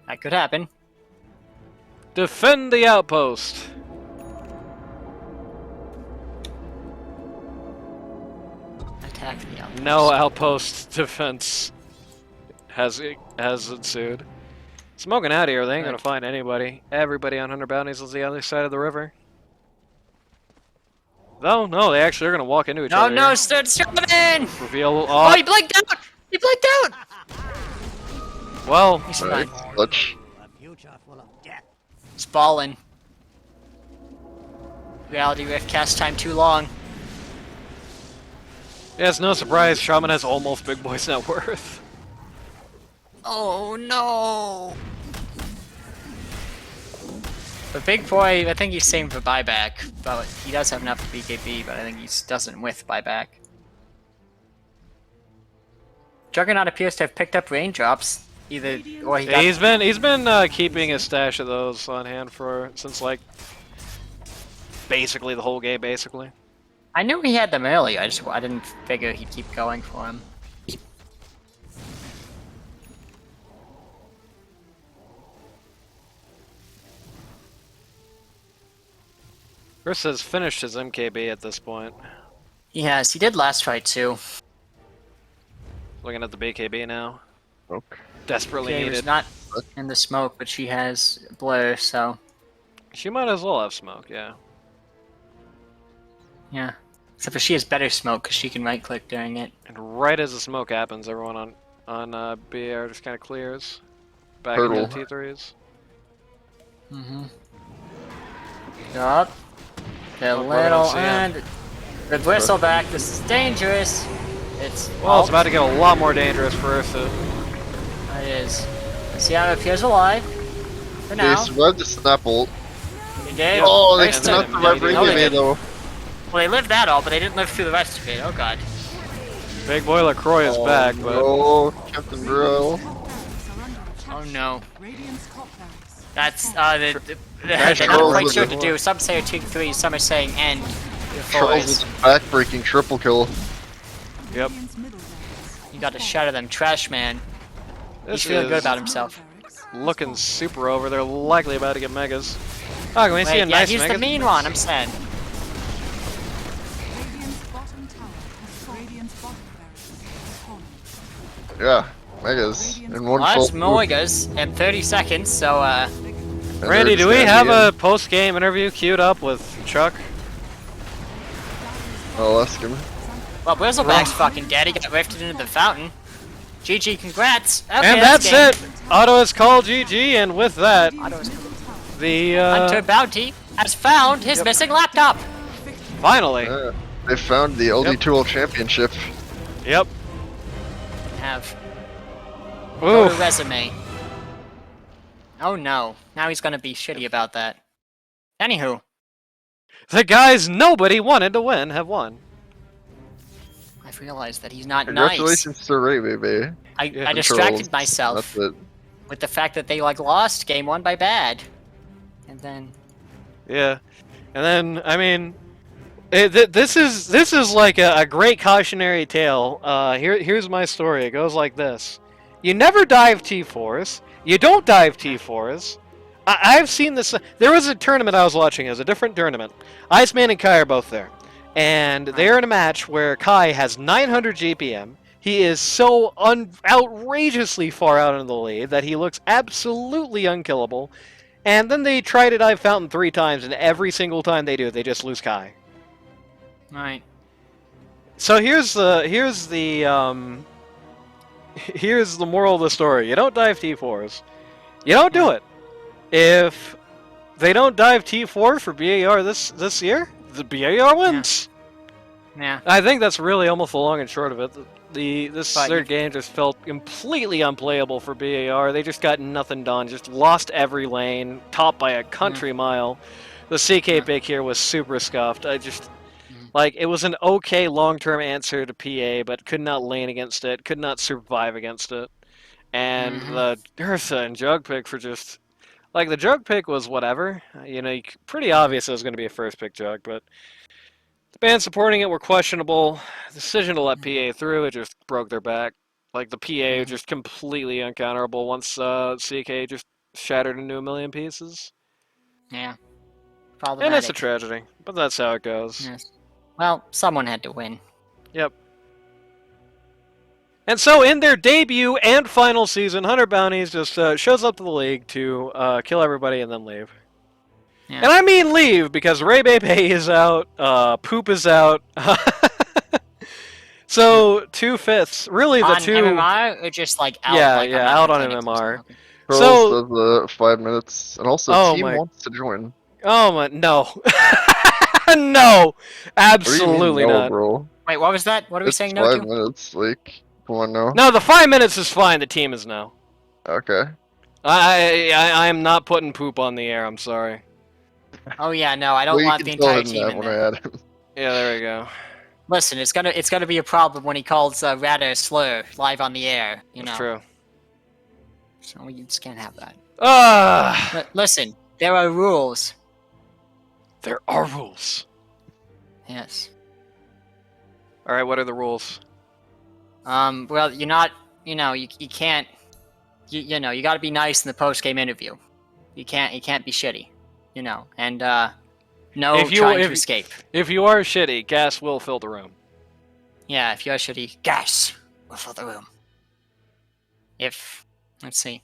That could happen. Defend the outpost. attack the outpost. No outpost defense has ensued. Smoking out here, they ain't gonna find anybody. Everybody on 100 bounties is the other side of the river. No, they actually are gonna walk into each other. No, here. start in! Reveal. Oh, he blinked out! He blinked out! Well, He's Alright, fine. clutch. He's balling. Reality Rift cast time too long. yeah, it's no surprise. Shaman has almost big boy's net worth. Oh no! But Big Boy, I think he's saving for buyback, but he does have enough for BKB, but I think he doesn't with buyback. Juggernaut appears to have picked up raindrops, either or he got. He's been keeping his stash of those on hand since like basically the whole game, basically. I knew he had them earlier. I didn't figure he'd keep going for him. Chris has finished his MKB at this point. Yes, he did last fight too. Looking at the BKB now. Okay. Desperately Okay, needed. was not in the smoke, but she has blur, so She might as well have smoke, yeah. yeah. Except for she has better smoke because she can right click during it. And right as the smoke happens, everyone on BR just kind of clears. Back Hurdle. into T3s. Mm-hmm. Yup. The Oh, we're little gonna see him. and the bristleback. This is dangerous. It's Well, it's about to get a lot more dangerous for Ursa. It is. See how it appears alive for They now. survived the snap ult. They did. Oh, they Very and did not then survive immediately- No, they Ray didn't. though. Well, they lived that all, but they didn't live through the rest of it. Oh god. Big boy LaCroix is back, but Oh, Captain Bro. Oh no. Radiant's top barracks. That's they're Trash not Charles quite with sure it. what to do. Some say Tier 3, some are saying end. Your Charles boys. with a back-breaking triple kill. yep. Radiant's middle barracks. You got to shatter them, trash man. He's This feeling good is about himself. looking super over. They're likely about to get megas. Oh, can we see Wait, a yeah, nice he's mega? the mean one. I'm saying. Radiant's bottom tower has fallen. Radiant's bottom barracks has fallen. Yeah, megas in one Well, that's full Moigas in 30 seconds. So And Randy, they're do we just have gonna a post-game interview queued up with Chuck? I'll ask him. well, Bristleback's fucking dead. He got rifted into the fountain. GG, congrats. Okay, And that's game. it! Otto is called GG, and with that, Otto's the, Hunter Bounty has found his missing laptop. finally. Yeah, they found the LD2L championship. Yep. Have go to Ooh. resume. Oh no. Now he's gonna be shitty about that. Anywho, The guys nobody wanted to win have won. I've realized that he's not nice. Congratulations to Ray, baby. I And distracted Charles. myself That's it. with the fact that they like lost game 1 by bad. And then Yeah. And then, I mean, this is like a great cautionary tale. Here's my story. It goes like this. You never dive T4s. You don't dive T4s. I've seen this. There was a tournament I was watching. It was a different tournament. Iceman and Kai are both there. And they're in a match where Kai has 900 GPM. He is so outrageously far out in the lead that he looks absolutely unkillable. And then they try to dive Fountain 3 times, and every single time they do, they just lose Kai. right. So here's the moral of the story. You don't dive T4s. You don't do it. If they don't dive T4 for BAR this year, the BAR wins. Yeah. I think that's really almost the long and short of it. This But third game just felt completely unplayable for BAR. They just got nothing done. Just lost every lane, topped by a country mile. The CK pick here was super scuffed. Like, it was an okay long-term answer to PA, but could not lane against it, could not survive against it. And the Ursa and Jug pick for just... Like, the Jug pick was whatever. You know, pretty obvious it was going to be a first pick Jug, but... The band supporting it were questionable. The decision to let PA through, it just broke their back. Like, the PA just completely uncounterable once CK just shattered into a million pieces. Yeah. And Problematic. it's a tragedy, but that's how it goes. Yes. Well, someone had to win. Yep. And so, in their debut and final season, Hunter Bounties just shows up to the league to kill everybody and then leave. Yeah. And I mean leave, because Ray Bebe is out, Poop is out. So, 2/5. Really, the on two... MMR or just like out? Yeah, like, yeah, I'm not out on complaining for MMR. something. Charles So- does the 5 minutes, and also Oh team my- wants to join. Oh my... No. No! What do you Absolutely mean, no, not. bro? Wait, what was that? What are we It's saying no 5 to? minutes, like, come on now. No, the 5 minutes is fine. The team is no. Okay. I am not putting Poop on the air. I'm sorry. Oh yeah, no, I don't Well, you want can the tell entire him team that in when there. I add him. Yeah, there we go. Listen, it's gonna be a problem when he calls Rada a slur live on the air. You know. That's true. So we just can't have that. Listen, there are rules. There are rules. Yes. All right, what are the rules? Well, you're not. You know, you can't. You know, you got to be nice in the post game interview. You can't be shitty. You know, and no trying to escape. If you are shitty, gas will fill the room. Yeah, if you're shitty, gas will fill the room. Let's see.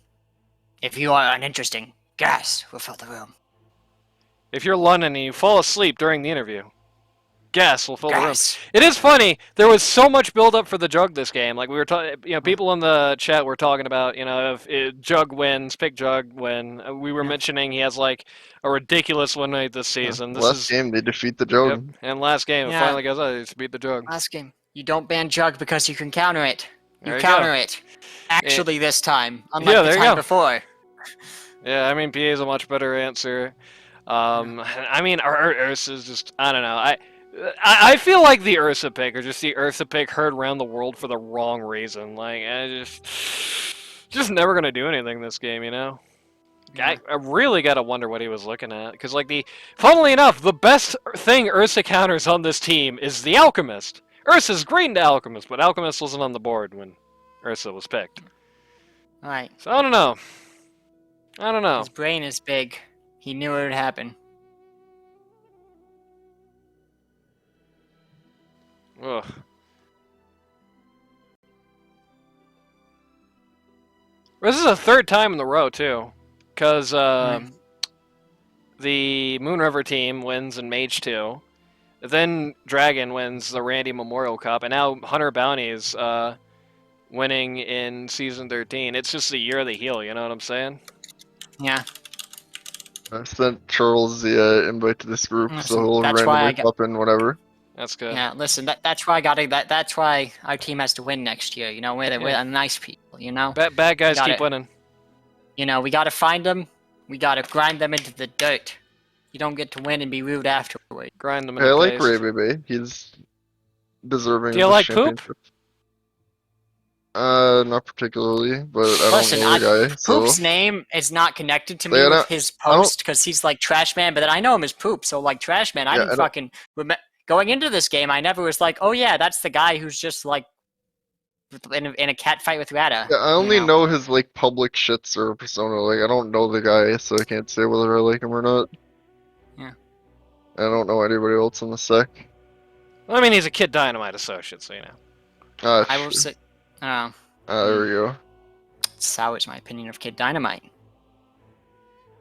If you are uninteresting, gas will fill the room. If you're London and you fall asleep during the interview, gas will fill the room. Gas. It is funny. There was so much build up for the Jug this game. Like we were talking, people in the chat were talking about, if Jug wins, pick Jug win. We were mentioning he has like a ridiculous win rate this season. Last game, they defeat the Jug. Yep. And last game, it Yeah. finally goes, oh, it's beat the Jug. Last game. You don't ban Jug because you can counter it. There You you counter go. it. Actually, this time, unlike Yeah, the there you time go. before. Yeah, I mean, PA is a much better answer. I mean, Ursa is just, I don't know. I feel like the Ursa pick, or just the Ursa pick, heard around the world for the wrong reason. Like, I just never gonna do anything this game, you know. Yeah. I really gotta wonder what he was looking at, because like funnily enough, the best thing Ursa counters on this team is the Alchemist. Ursa's great into Alchemist, but Alchemist wasn't on the board when Ursa was picked. Alright. So I don't know. I don't know. His brain is big. He knew it would happen. Ugh. This is the third time in the row too, because the Moon River team wins in Mage 2, then Dragon wins the Randy Memorial Cup, and now Hunter Bounty is winning in Season 13. It's just the year of the heel, you know what I'm saying? Yeah. I sent Charles the invite to this group, Listen, so he'll that's why I randomly pop in whatever. That's good. Yeah, listen, that's why I got it. That's why our team has to win next year. You know, we're nice people. You know, Bad guys Got keep it. winning. you know, we got to find them. We got to grind them into the dirt. You don't get to win and be rude afterward. Grind them in Hey, I the like paste. Ray Bebe. He's deserving Do you of the like Poop? championship. Not particularly, but I Listen, don't know the guy. So Poop's name is not connected to me Yeah, I with don't- his I don't- post because he's like Trash Man, but then I know him as Poop. So like Trash Man, I Yeah, didn't I don't- fucking going into this game. I never was like, oh yeah, that's the guy who's just like in a cat fight with Rata. yeah, I only know his like public shits or persona. Like I don't know the guy, so I can't say whether I like him or not. Yeah. I don't know anybody else in the sec. I mean, he's a Kid Dynamite associate, so you know. I will say, There we go. sours my opinion of Kid Dynamite.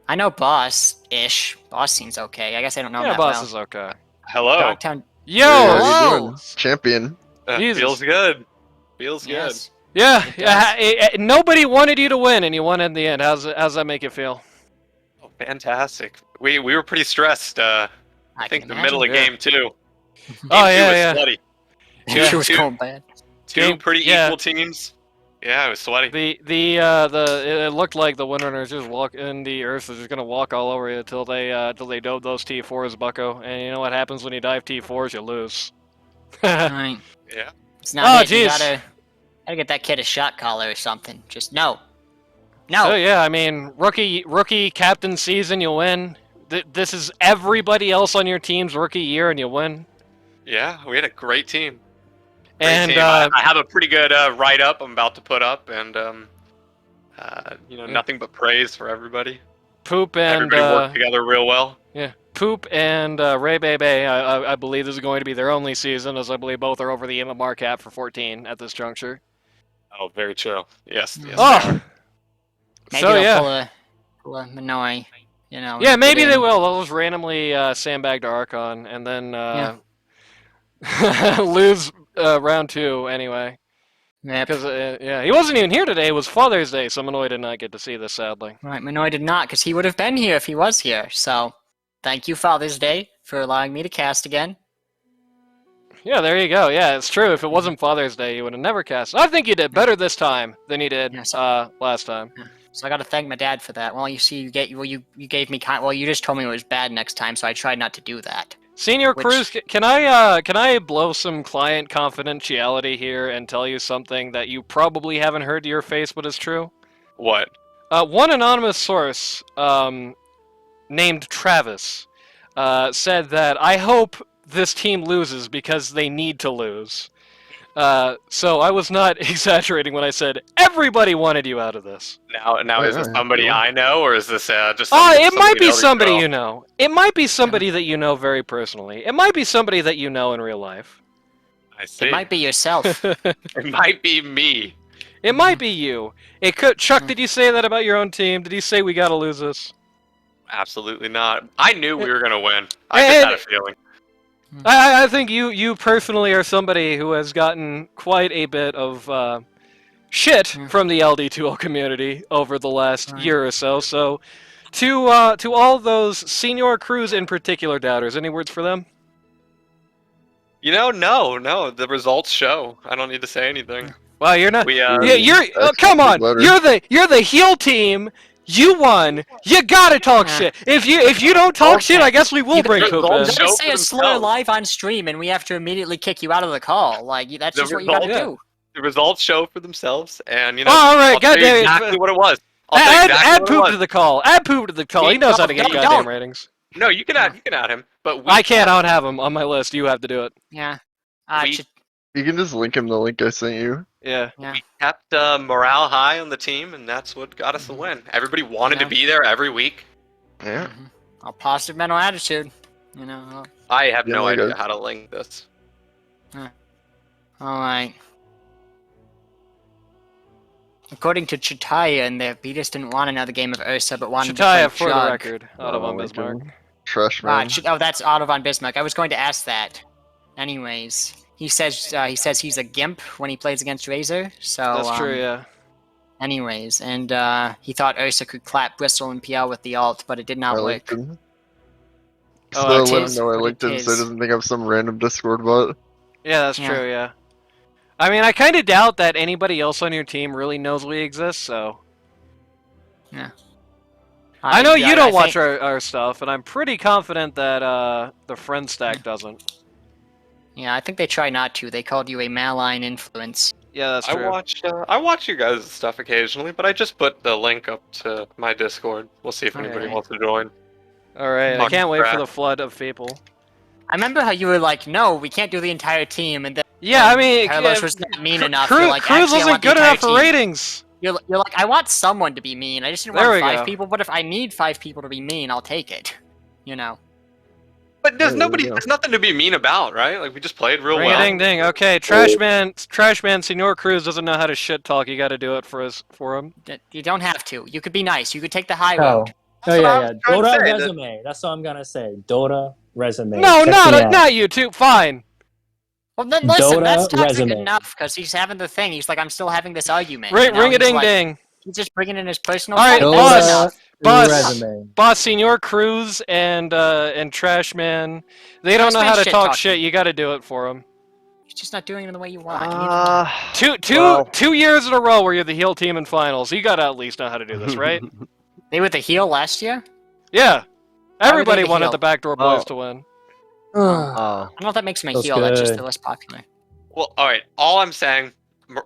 I know Boss-ish. Boss seems okay. I guess I don't know him Yeah, that Boss well. is okay. Hello. Dogtown. Yo! Hey, how you hello! doing? Champion. Jesus. Feels good. Feels good. Yes. Yeah, It yeah. Nobody wanted you to win, and you won in the end. How's that make you feel? Oh, fantastic. We were pretty stressed. I think can the imagine. middle of yeah. game 2. Game Oh, 2 yeah, was yeah. sweaty. She was Two- going bad. Two Game- pretty yeah. equal teams. Yeah, it was sweaty. It looked like the Windrunners just walk in the Earth. They're just gonna walk all over you till they dove those T4s, Bucko. And you know what happens when you dive T4s? You lose. Right. Yeah. It's not Oh, it. You jeez. gotta get that kid a shot collar or something. Just no. No. So yeah, I mean, rookie captain season, you win. This is everybody else on your team's rookie year, and you win. Yeah, we had a great team. Great And team. I have a pretty good write-up I'm about to put up, and nothing but praise for everybody. Poop and Everybody worked together real well. yeah, Poop and Ray Bebe, I believe this is going to be their only season, as I believe both are over the MMR cap for 14 at this juncture. Oh, very true. Yes. Yes. Oh! Maybe So, they'll yeah. pull a Minoi, you know. Yeah, and maybe get they in. will. They'll just randomly sandbag to Archon and then Yeah. lose round 2 anyway. Yep. Because, yeah, he wasn't even here today. It was Father's Day, so Minoi did not get to see this, sadly. Right, Minoi did not, because he would have been here if he was here. So, thank you, Father's Day, for allowing me to cast again. Yeah, there you go. Yeah, it's true. If it wasn't Father's Day, you would have never cast. I think you did better this time than you did Yes. last time. Yeah. So I got to thank my dad for that. Well, you see, you gave me well, you just told me it was bad next time, so I tried not to do that. Senior Which- Cruz, can I blow some client confidentiality here and tell you something that you probably haven't heard to your face, but is true? What? One anonymous source named Travis said that I hope this team loses because they need to lose. So I was not exaggerating when I said everybody wanted you out of this. Now is yeah, this somebody yeah. I know, or is this just? It might be else somebody know? you know. It might be somebody that you know very personally. It might be somebody that you know in real life. I see. It might be yourself. It might be me. It might be you. It could. Chuck, did you say that about your own team? Did you say we gotta lose this? Absolutely not. I knew we were gonna win. I just had a feeling. I think you personally are somebody who has gotten quite a bit of shit from the LD2O community over the last year or so. So, to all those Senior Cruz in particular doubters, any words for them? You know, no. The results show. I don't need to say anything. Well, you're not. We, Yeah, you're. Come on, letter. you're the heel team. You won. You gotta talk shit. If you don't talk shit, I guess we will bring guys- Poop don't in. show Don't say for a slur themselves. live on stream, and we have to immediately kick you out of the call. Like that's The just what you gotta result- do. The results show for themselves, and you know. Oh, all right, I'll tell you goddamn it. exactly what it was. I'll tell you Add exactly what it Poop was. to the call. Add Poop to the call. He knows how to get Don't. goddamn ratings. No, you can add him, but we I can't out have him on my list. You have to do it. Yeah. We- You can just link him the link I sent you. Yeah. We kept morale high on the team, and that's what got us the win. Everybody wanted to Yeah. be there every week. Yeah. A positive mental attitude. You know. I have Yeah, no I idea guess. how to link this. All right. According to Chitaya and their he just didn't want another game of Ursa, but wanted Chitaya, to for play the Jug. record, out of Bismarck. Trash man. That's Otto von Bismarck. I was going to ask that. Anyways, he says he's a gimp when he plays against Razor. So That's true, yeah. Anyways, and he thought Ursa could clap Bristle and PL with the ult, but it did I not work. linked him. Oh, So that's let him his. know I What linked it him so he is. doesn't think I'm some random Discord bot. Yeah, that's Yeah. true, yeah. I mean, I kind of doubt that anybody else on your team really knows we exist, so... I know you don't watch our stuff, and I'm pretty confident that the friend stack doesn't. Yeah, I think they try not to. They called you a malign influence. Yeah, that's true. I watch you guys' stuff occasionally, but I just put the link up to my Discord. We'll see if anybody Alright. wants to join. Alright, I Fuck can't wait for crap. the flood of people. I remember how you were like, "No, we can't do the entire team," and then Yeah, I mean... Carlos was not mean enough. Cruz, You're like, Cruz "Actually, I wasn't want the good entire enough for team." ratings! You're like, I want someone to be mean. I just didn't There want we five go. people, but if I need 5 people to be mean, I'll take it. You know. But there's Yeah, there you go. there's nothing to be mean about, right? Like we just played real Ring well. a ding ding. Okay, Trashman, Senor Cruz doesn't know how to shit talk. You gotta do it for him. You don't have to. You could be nice. You could take the high Oh, road. oh what I yeah, was yeah. trying to Dota say, that- resume. That's all I'm gonna say. Dota resume. No, Check me out. not YouTube. Fine. Well, then listen, Dota that's toxic resume. enough because he's having the thing. He's like, I'm still having this argument. Ring, you know? ring a He's ding like- ding. He's just bringing in his personal. All right, fight. boss. That's enough. Boss. resume. Boss, Senor Cruz and Trashman, they don't know Trashman how to shit talk talking. shit. You gotta do it for them. He's just not doing it in the way you want. You need to- Well- 2 years in a row where you're the heel team in finals. You gotta at least know how to do this, right? They were the heel last year. Yeah. Why were they Everybody the wanted heel? the backdoor Well- boys to win. Oh. I don't know if that makes him a Feels heel. That's just good. the less popular. Well, all right. All I'm saying,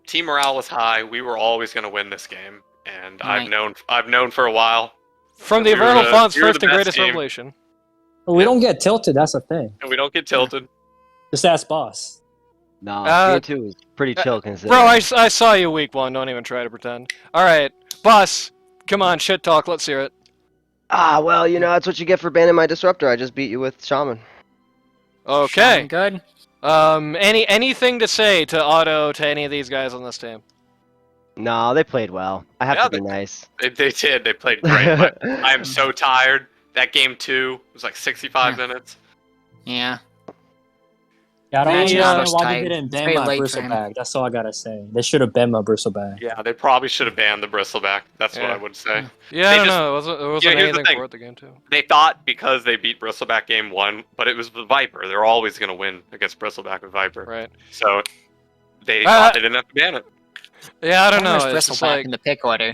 team morale was high. We were always going to win this game, and Right. I've known for a while, From the We were Infernal the- Font's we were first the and best greatest team. revelation. But we don't get tilted. That's the thing. and we don't get tilted. Just ask boss. No, Uh, game 2 is pretty chill considering. Bro, I saw you week 1. Don't even try to pretend. Alright. Boss, come on, shit talk. Let's hear it. Well, you know, that's what you get for banning my disruptor. I just beat you with Shaman. Okay. Good. Anything to say to Otto, to any of these guys on this team? No, they played well. I have Yeah, to be nice. They did. They played great. But I am so tired. That game 2 was like 65 minutes. Yeah. Yeah, I don't Imagine understand Otto's why tired. they didn't It's ban very my late for him. bristleback. That's all I gotta say. They should have banned my bristleback. Yeah, they probably should have banned the bristleback. That's what Yeah. I would say. Yeah, They I don't just- know. It wasn't here's the anything thing. for it the game too. They thought because they beat Bristleback game 1, but it was the Viper. They're always going to win against Bristleback with Viper. Right. So they thought they didn't have to ban it. Yeah, I don't know. Where's It's just Bristleback like in the pick order?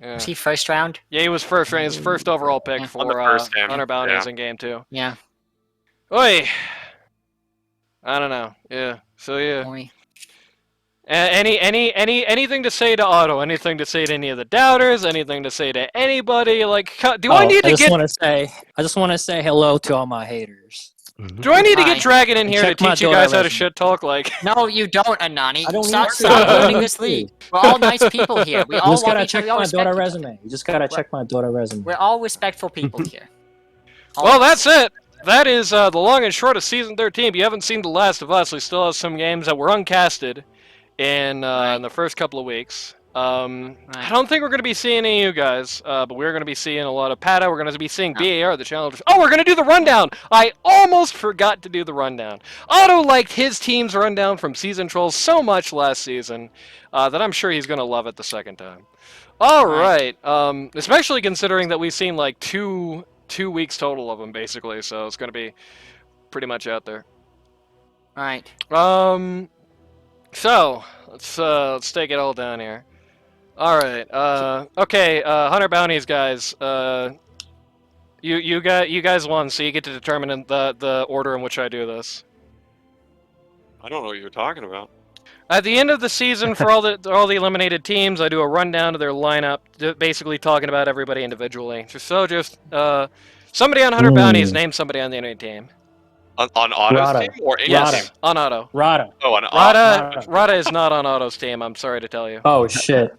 yeah. Was he first round? Yeah, he was first. Right? His first overall pick Yeah. for On the first game, Hunter Bounties yeah. in game 2. Yeah. Oi. I don't know. Yeah. So yeah. Boy. Anything to say to Otto? Anything to say to any of the doubters? Anything to say to anybody? Like, do I need to get? I just want to say hello to all my haters. Do I need to get Hi. Dragon in here to Check my teach you Dota guys how to resume. shit talk? Like, No, you don't, Anani. I don't Stop need to. learning this league. We're all nice people here. We You all just love gotta each other. check We all my respect Dota each other. resume. You just gotta check my Dota resume. We're all respectful people here. well, that's it. That is the long and short of season 13. If you haven't seen The Last of Us, we still have some games that were uncasted in the first couple of weeks. I don't think we're going to be seeing any of you guys, but we're going to be seeing a lot of Pata. We're going to be seeing BAR, the challengers. Oh, we're going to do the rundown! I almost forgot to do the rundown. Otto liked his team's rundown from Season Trolls so much last season that I'm sure he's going to love it the second time. All right. Especially considering that we've seen like two weeks total of them, basically, so it's going to be pretty much out there. Right. So let's take it all down here. All right. Okay. Hunter Bounties, guys. You guys won, so you get to determine the order in which I do this. I don't know what you're talking about. At the end of the season, for all the eliminated teams, I do a rundown of their lineup, basically talking about everybody individually. Just somebody on Hunter Bounties, name somebody on the enemy team. On Otto's Rada. team or any Yes, team? on Otto. Rada. Oh, on Rada is not on Otto's team. I'm sorry to tell you, Oh shit.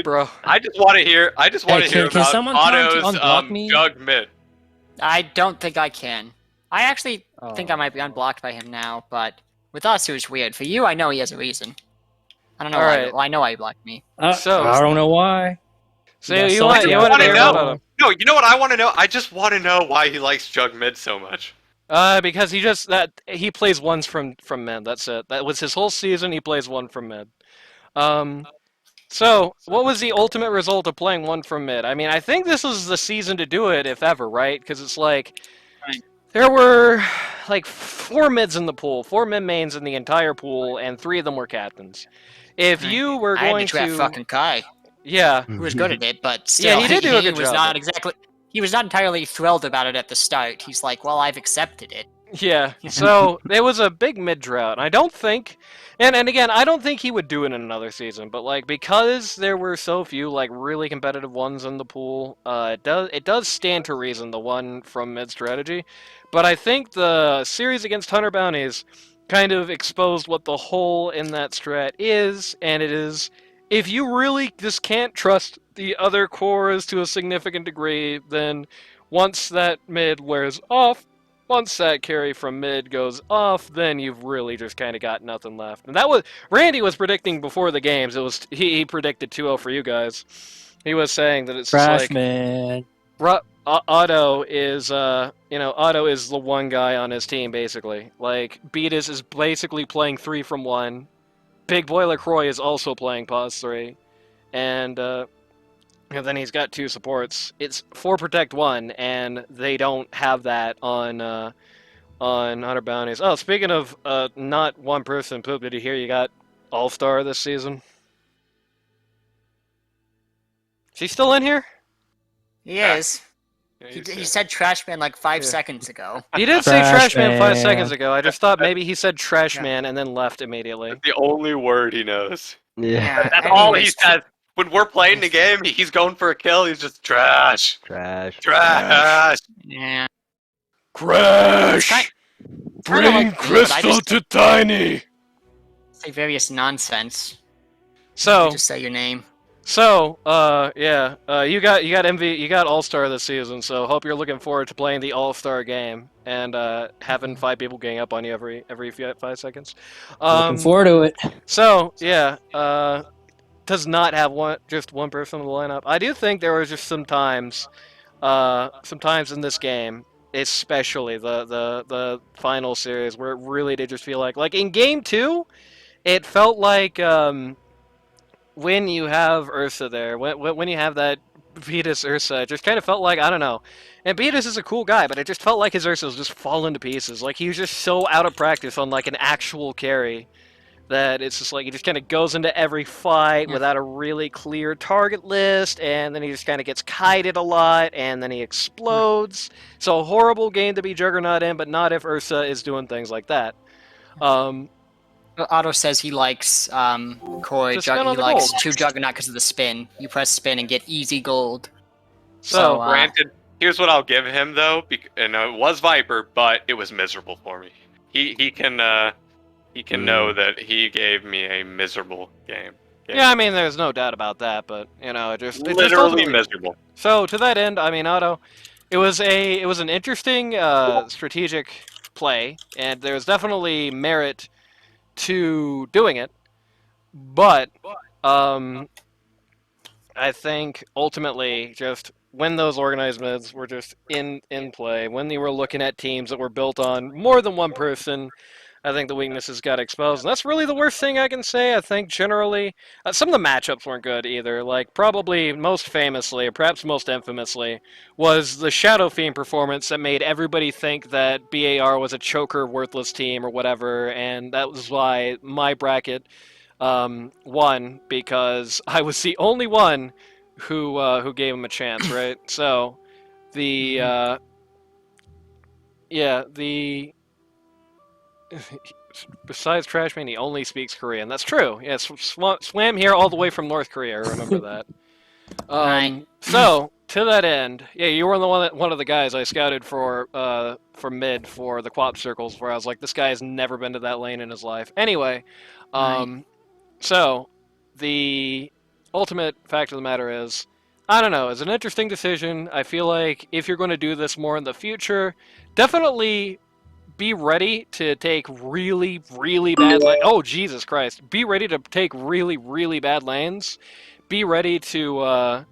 bro. I just want to hear. I just want Hey, to hear can about someone tell him to Otto's unblock me? Jug mid. I don't think I can. I actually think I might be unblocked by him now, but with us it was weird. For you, I know he has a reason. I don't know All why. right. Well, I know why he blocked me. So- I don't know why. So Yeah, you so want I to wanna hear know. about him? No, you know what I want to know? I just want to know why he likes Jug mid so much. Because he plays ones from mid. That's it. That was his whole season. He plays one from mid. So what was the ultimate result of playing one from mid? I mean, I think this was the season to do it, if ever, right? Because it's like there were like 4 mids in the pool, 4 mid mains in the entire pool, and 3 of them were captains. If you were I had going to draft fucking Kai, yeah, who was good at it, but still, he did do a good was job. not exactly. He was not entirely thrilled about it at the start. He's like, "Well, I've accepted it." yeah. So it was a big mid drought. And I don't think, and again, I don't think he would do it in another season. But like because there were so few like really competitive ones in the pool, it does stand to reason the one from mid strategy. But I think the series against Hunter Bounties kind of exposed what the hole in that strat is, and it is if you really just can't trust the other cores to a significant degree, then once that mid wears off. Once that carry from mid goes off, then you've really just kind of got nothing left. And that was Randy was predicting before the games. It was he predicted 2-0 for you guys. He was saying that it's Trash just like man. Otto is Otto is the one guy on his team basically. Like Beatus is basically playing 3 from 1. Big Boy LaCroix is also playing pause 3, and then he's got 2 supports. It's 4 protect 1, and they don't have that on Hunter Bounties. Oh, speaking of not one person poop, did you hear you got All-Star this season? Is he still in here? He Yeah. is. He said trash man like 5 seconds ago. He did say Trash Trash Man 5 Man. seconds ago. I just thought maybe he said Trash Yeah. Man and then left immediately. That's the only word he knows. Yeah. That's all he anyways, says. When we're playing the game, he's going for a kill. He's just trash, Trash. trash. Yeah. Crash! Kinda like me, but I just to Tiny! say various nonsense. So, Just say your name. you got All-Star this season, so hope you're looking forward to playing the All-Star game and having 5 people gang up on you every 5 seconds. Looking forward to it. So, yeah, does not have just one person in the lineup. I do think there were just sometimes in this game, especially the final series, where it really did just feel like in game 2, it felt like when you have Ursa there, when you have that Vetus Ursa, it just kind of felt like, I don't know. And Vetus is a cool guy, but it just felt like his Ursa was just falling to pieces. Like he was just so out of practice on like an actual carry that it's just like he just kind of goes into every fight without a really clear target list, and then he just kind of gets kited a lot, and then he explodes. So a horrible game to be Juggernaut in, but not if Ursa is doing things like that. Otto says he likes Koi. Just spin on He the likes gold. 2 Juggernaut because of the spin. You press spin and get easy gold. So, Granted, here's what I'll give him though, and it was Viper, but it was miserable for me. He can know that he gave me a miserable game. yeah, I mean, there's no doubt about that, but it just Literally ultimately- miserable. So to that end, I mean, Otto, it was an interesting strategic play, and there's definitely merit to doing it, but I think ultimately just when those organized mids were just in play, when they were looking at teams that were built on more than one person, I think the weaknesses got exposed. And that's really the worst thing I can say. I think generally, some of the matchups weren't good either. Like, probably most famously, or perhaps most infamously, was the Shadow Fiend performance that made everybody think that BAR was a choker, worthless team or whatever, and that was why my bracket won, because I was the only one who gave him a chance, right? So, besides Trashman, he only speaks Korean. That's true. Yeah, swam here all the way from North Korea. I remember that. Right. So to that end, yeah, you were one of the guys I scouted for mid for the Quap circles, where I was like, this guy has never been to that lane in his life. Anyway, so the ultimate fact of the matter is, I don't know. It's an interesting decision. I feel like if you're going to do this more in the future, definitely be ready to take really, really bad lanes. Oh, Jesus Christ. Be ready to take really, really bad lanes. Be ready to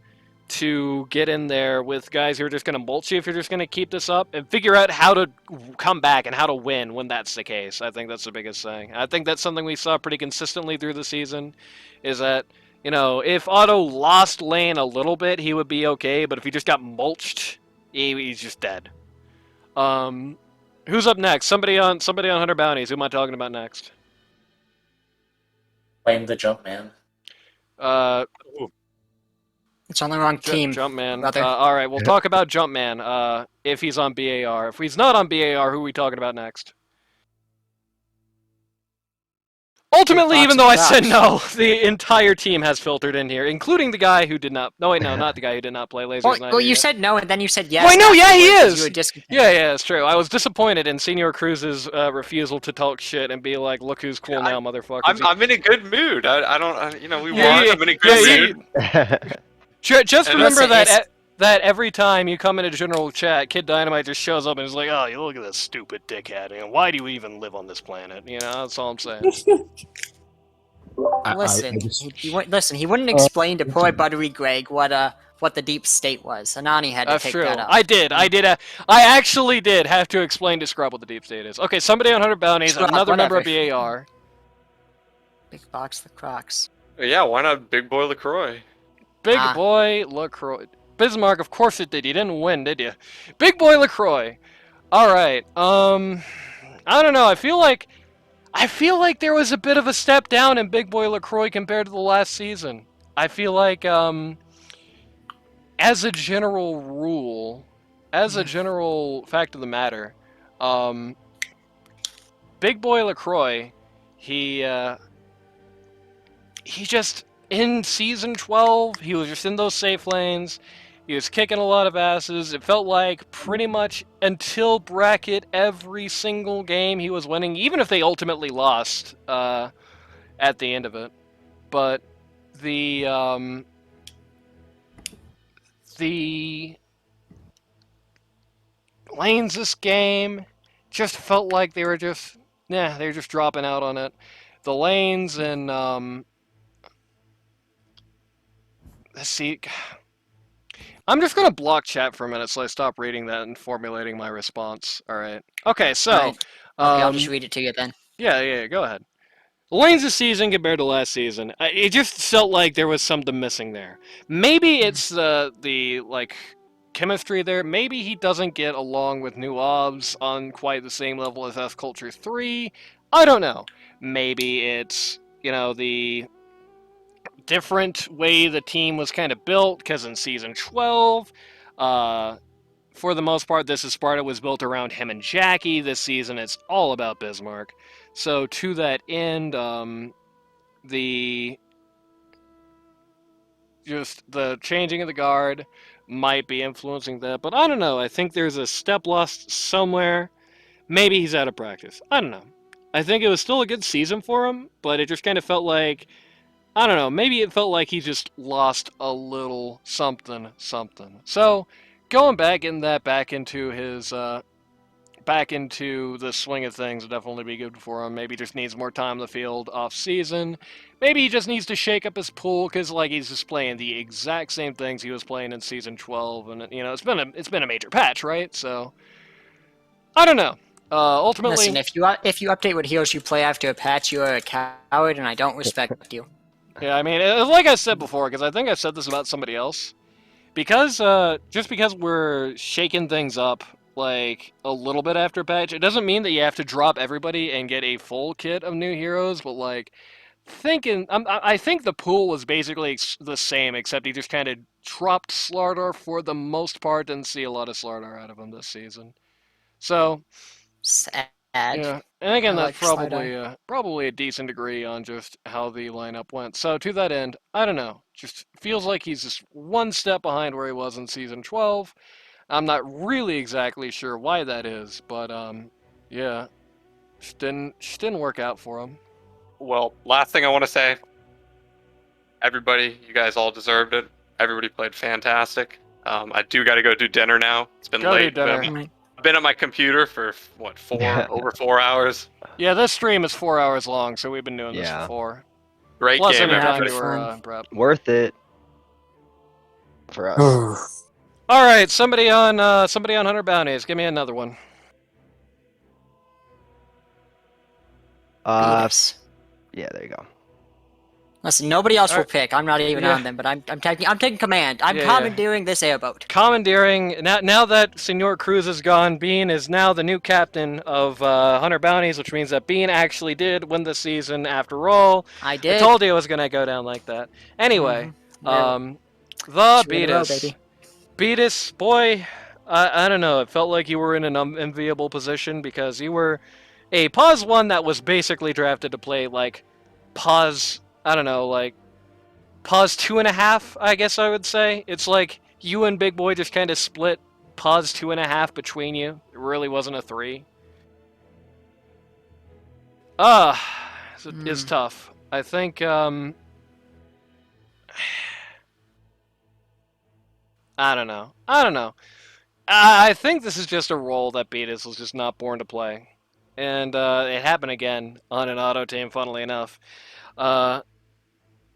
get in there with guys who are just going to mulch you if you're just going to keep this up, and figure out how to come back and how to win when that's the case. I think that's the biggest thing. I think that's something we saw pretty consistently through the season, is that, if Otto lost lane a little bit, he would be okay, but if he just got mulched, he's just dead. Who's up next? Somebody on 100 Bounties. Who am I talking about next? Blame the jump man. It's on the wrong team. Jumpman. brother. All right, we'll talk about Jumpman if he's on BAR. If he's not on BAR, who are we talking about next? Ultimately, even though I said no, the entire team has filtered in here, including the guy who did not. No, wait, no, not the guy who did not play Lasers. Well, you said no, and then you said yes. Wait, no, yeah, he afterwards, is. You were discontent. Yeah, it's true. I was disappointed in Senor Cruz's refusal to talk shit and be like, "Look who's cool now, motherfucker." I'm in a good mood. I don't. We Yeah, won. yeah, I'm in a good yeah, mood. Just And remember listen, that every time you come into general chat, Kid Dynamite just shows up and is like, "Oh, you look at this stupid dickhead. Why do you even live on this planet?" That's all I'm saying. Listen, he wouldn't explain to poor buttery Greg what the deep state was. Anani had to That's take true. that up. I actually did have to explain to Scrub what the deep state is. Okay, somebody on 100 Bounties, Scrub, another member of whatever. BAR. Big box the Crocs. Yeah, why not Big Boy LaCroix? Big Boy LaCroix. Bismarck, of course it did. You didn't win, did you? Big Boy LaCroix. All right. I don't know. I feel like there was a bit of a step down in Big Boy LaCroix compared to the last season. I feel like, as a general rule, as a general fact of the matter, Big Boy LaCroix, he just, in Season 12, he was just in those safe lanes. He was kicking a lot of asses. It felt like pretty much until bracket every single game he was winning, even if they ultimately lost at the end of it. But the lanes this game just felt like they were just dropping out on it. The lanes and see, I'm just gonna block chat for a minute so I stop reading that and formulating my response. All right. Okay, so Alright. Okay, I'll just read it to you then. yeah, go ahead. Lanes this season compared to last season, it just felt like there was something missing there. Maybe it's the like chemistry there. Maybe he doesn't get along with new obs on quite the same level as F Culture 3. I don't know. Maybe it's, you know, the different way the team was kind of built, because in Season 12, for the most part, this is Sparta was built around him and Jackie. This season, it's all about Bismarck. So to that end, the changing of the guard might be influencing that, but I don't know. I think there's a step lost somewhere. Maybe he's out of practice. I don't know. I think it was still a good season for him, but it just kind of felt like, I don't know, maybe it felt like he just lost a little something. So, going back into his, back into the swing of things would definitely be good for him. Maybe he just needs more time in the field off season. Maybe he just needs to shake up his pool, because like he's just playing the exact same things he was playing in Season 12, and you know it's been a major patch, right? So, I don't know. Ultimately, Listen, if you update what heroes you play after a patch, you are a coward, and I don't respect you. yeah, I mean, like I said before, because I think I said this about somebody else, because just because we're shaking things up like a little bit after patch, it doesn't mean that you have to drop everybody and get a full kit of new heroes. But like I think the pool was basically the same, except he just kind of dropped Slardar for the most part. Didn't see a lot of Slardar out of him this season. So. Sad. Yeah, and again, I that's like probably a decent degree on just how the lineup went. So to that end, I don't know. Just feels like he's just one step behind where he was in Season 12. I'm not really exactly sure why that is, but yeah, just didn't work out for him. Well, last thing I want to say, everybody, you guys all deserved it. Everybody played fantastic. I do got to go do dinner now. It's been Go late. do dinner. I've been at my computer for what, over 4 hours. Yeah, this stream is 4 hours long, so we've been doing this Yeah. for 4. Great Plus game, any time everybody. you were prep. Worth it for us. All right, somebody on 100 bounties. Give me another one. Beatus. Yeah, there you go. Listen, nobody else will Alright. pick. I'm not even Yeah. on them, but I'm taking command. I'm Yeah, commandeering this airboat. Commandeering. Now that Senor Cruz is gone, Bean is now the new captain of 100 bounties, which means that Bean actually did win the season after all. I did. I told you it was gonna go down like that. Anyway, Mhm. the 2 in a row, Beatus. baby. Beatus, boy, I don't know. It felt like you were in an enviable position because you were a pause 1 that was basically drafted to play like pause. I don't know, like pause 2.5. I guess I would say it's like you and Big Boy just kind of split pause 2.5 between you. It really wasn't a 3. It's tough. I think I don't know. I think this is just a role that Beatus was just not born to play. And it happened again on an auto team, funnily enough.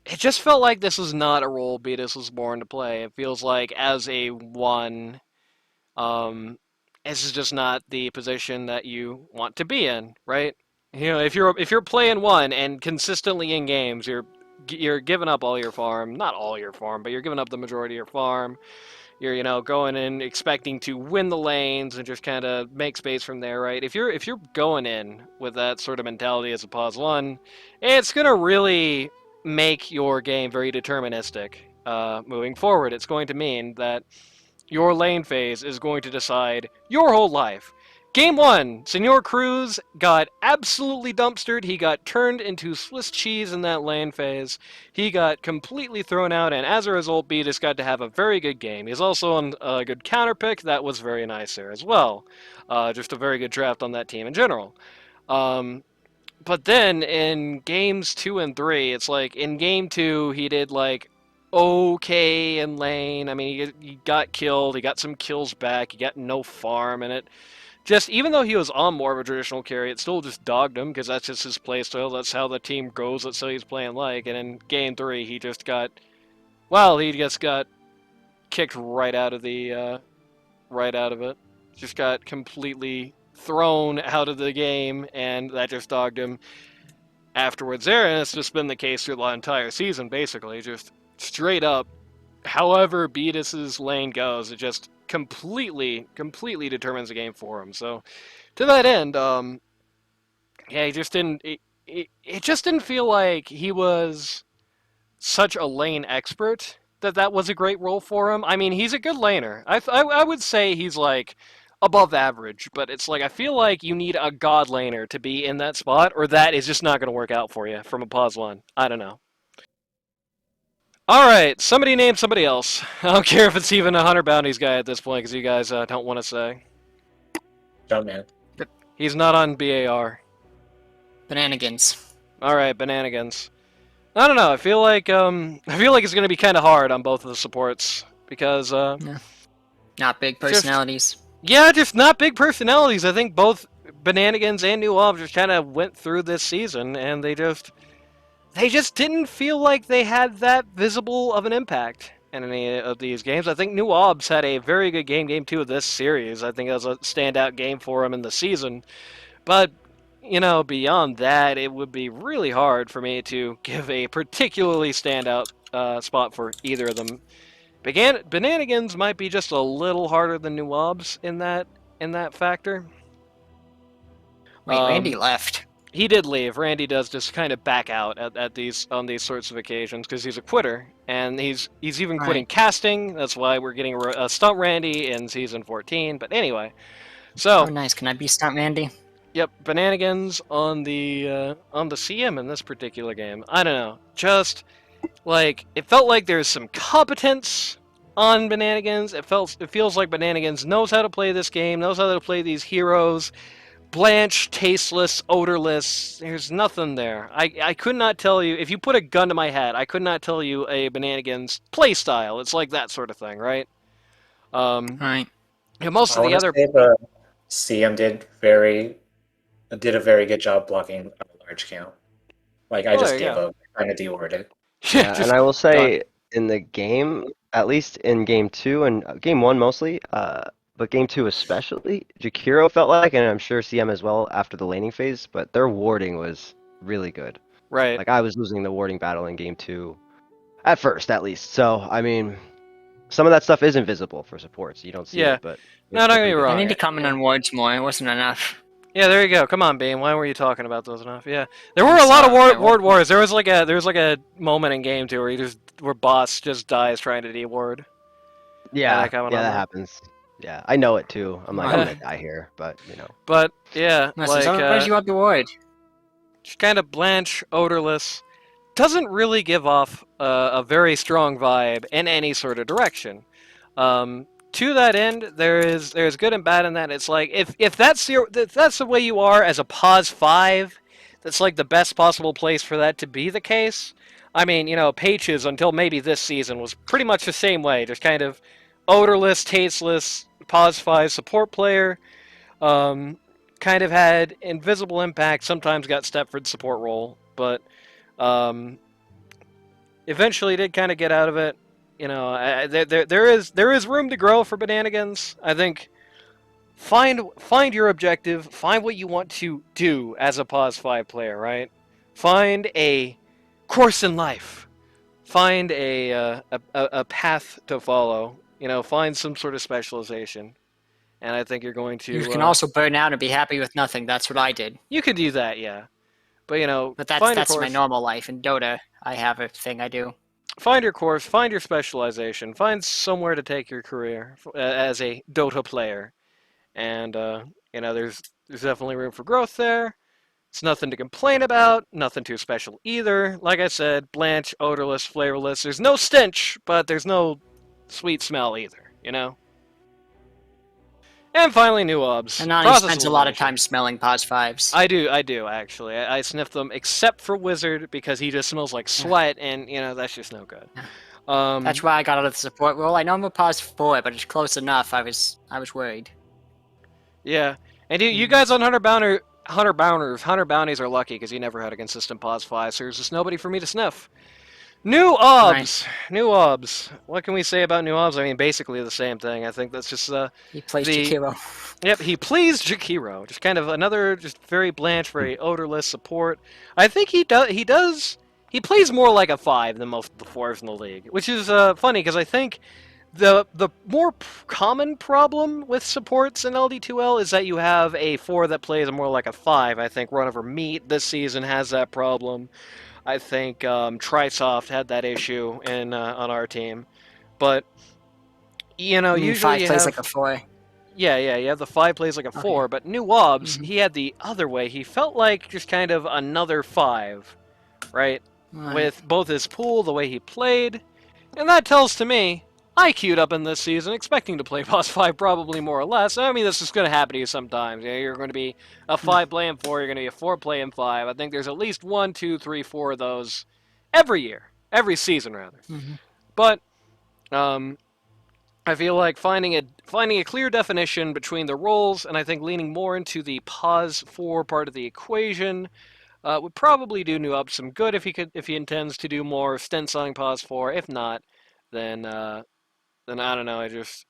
It just felt like this was not a role Beatus was born to play. It feels like as a 1, this is just not the position that you want to be in, right? You know, if you're playing 1 and consistently in games, you're giving up all your farm, not all your farm, but you're giving up the majority of your farm. You're, you know, going in expecting to win the lanes and just kind of make space from there, right? If you're going in with that sort of mentality as a pause 1, it's gonna really make your game very deterministic moving forward. It's going to mean that your lane phase is going to decide your whole life. Game 1, Senor Cruz got absolutely dumpstered. He got turned into Swiss cheese in that lane phase. He got completely thrown out, and as a result, Beatus got to have a very good game. He's also on a good counter pick. That was very nice there as well. Just a very good draft on that team in general. But then in games 2 and 3, it's like in game 2, he did like okay in lane. I mean, he got killed. He got some kills back. He got no farm, and it just, even though he was on more of a traditional carry, it still just dogged him because that's just his playstyle. That's how the team goes. That's how he's playing like. And in game 3, he just got Well, he just got kicked right out of the right out of it. Just got completely thrown out of the game, and that just dogged him afterwards there, and it's just been the case through the entire season, basically. Just straight up, however Beatus's lane goes, it just completely determines the game for him. So, to that end, yeah, he just didn't. It just didn't feel like he was such a lane expert that was a great role for him. I mean, he's a good laner. I would say he's like above average, but it's like I feel like you need a god laner to be in that spot, or that is just not going to work out for you from a pause one. I don't know. All right, somebody name somebody else. I don't care if it's even a Hunter Bounties guy at this point, because you guys don't want to say. Jumpman. He's not on BAR. Bananigans. All right, Bananigans. I don't know. I feel like it's going to be kind of hard on both of the supports because Not big personalities. just not big personalities. I think both Bananigans and New Obs just kind of went through this season, and they just didn't feel like they had that visible of an impact in any of these games. I think New Obs had a very good game 2 of this series. I think it was a standout game for them in the season, but you know, beyond that, it would be really hard for me to give a particularly standout spot for either of them. Bananigans might be just a little harder than New Obs in that factor. Wait, Randy left. He did leave. Randy does just kind of back out on these sorts of occasions because he's a quitter, and he's even quitting casting. That's why we're getting a Stunt Randy in Season 14. But anyway, so Oh, nice. Can I be Stunt Randy? Yep, Bananigans on the CM in this particular game. I don't know, just like it felt like there's some competence on Bananigans. It feels like Bananigans knows how to play this game, knows how to play these heroes. Blanche, tasteless, odorless. There's nothing there. I could not tell you if you put a gun to my head. I could not tell you a Bananigans play style. It's like that sort of thing, right? Right. Yeah, most of the other. The CM did a very good job blocking a large count. Like, I just gave up trying to de-ward it. Yeah, and I will say, in the game, at least in Game 2 and Game 1 mostly, but Game 2 especially, Jakiro felt like, and I'm sure CM as well after the laning phase, but their warding was really good. Right. Like, I was losing the warding battle in Game 2, at first at least. So, I mean, some of that stuff is invisible for supports. You don't see it, but... No, don't get me wrong. I need to comment on wards more. It wasn't enough. Yeah, there you go. Come on, Beam. Why were you talking about those enough? Yeah, there were a lot of ward wars. There was like a moment in Game 2 where boss just dies trying to de-ward. Yeah, that happens. Yeah, I know it too. I'm like, I'm gonna die here, but you know. But yeah, where's you want the ward? Just kind of Blanche, odorless, doesn't really give off a very strong vibe in any sort of direction. To that end, there's good and bad in that. It's like if that's the way you are as a pause 5, that's like the best possible place for that to be the case. I mean, you know, Pages until maybe this season was pretty much the same way, just kind of odorless, tasteless, pause 5 support player. Kind of had invisible impact. Sometimes got Stepford's support role, but eventually did kind of get out of it. You know, there is room to grow for Bananigans. I think find your objective, find what you want to do as a pause 5 player, right? Find a course in life. Find a path to follow. You know, find some sort of specialization. And I think you're going to... You can also burn out and be happy with nothing. That's what I did. You could do that, yeah. But, you know, but that's my normal life. In Dota, I have a thing I do. Find your course, find your specialization, find somewhere to take your career as a Dota player. And, you know, there's definitely room for growth there. It's nothing to complain about, nothing too special either. Like I said, Blanche, odorless, flavorless. There's no stench, but there's no sweet smell either, you know? And finally, New Obs. And he spends a lot of time smelling pause 5s. I do, actually. I sniff them, except for Wizard, because he just smells like sweat, and, you know, that's just no good. That's why I got out of the support role. I know I'm a pause 4, but it's close enough. I was worried. Yeah. And you guys on Hunter Bounties are lucky, because you never had a consistent pause 5, so there's just nobody for me to sniff. New obs! New obs. What can we say about new obs? I mean, basically the same thing. I think that's just He plays the- Jakiro. Yep, he pleased Jakiro. Just kind of another, just very blanche, very odorless support. I think he does. He plays more like a 5 than most of the 4s in the league, which is funny because I think the more common problem with supports in LD2L is that you have a 4 that plays more like a 5. I think Run Over Meat this season has that problem. I think Trisoft had that issue in on our team, but usually 5 you plays have, like a 4. Yeah, you have the 5 plays like a 4, but New Obs, he had the other way. He felt like just kind of another 5, right? With both his pool, the way he played, and that tells to me, I queued up in this season expecting to play boss 5 probably more or less. I mean, this is going to happen to you sometimes. You're going to be a 5 playing 4, you're going to be a 4 playing 5. I think there's at least 1, 2, 3, 4 of those every year. Every season, rather. But, I feel like finding a clear definition between the roles, and I think leaning more into the pause 4 part of the equation, would probably do New Up some good if he intends to do more stints on pause 4. If not, then I don't know. I just,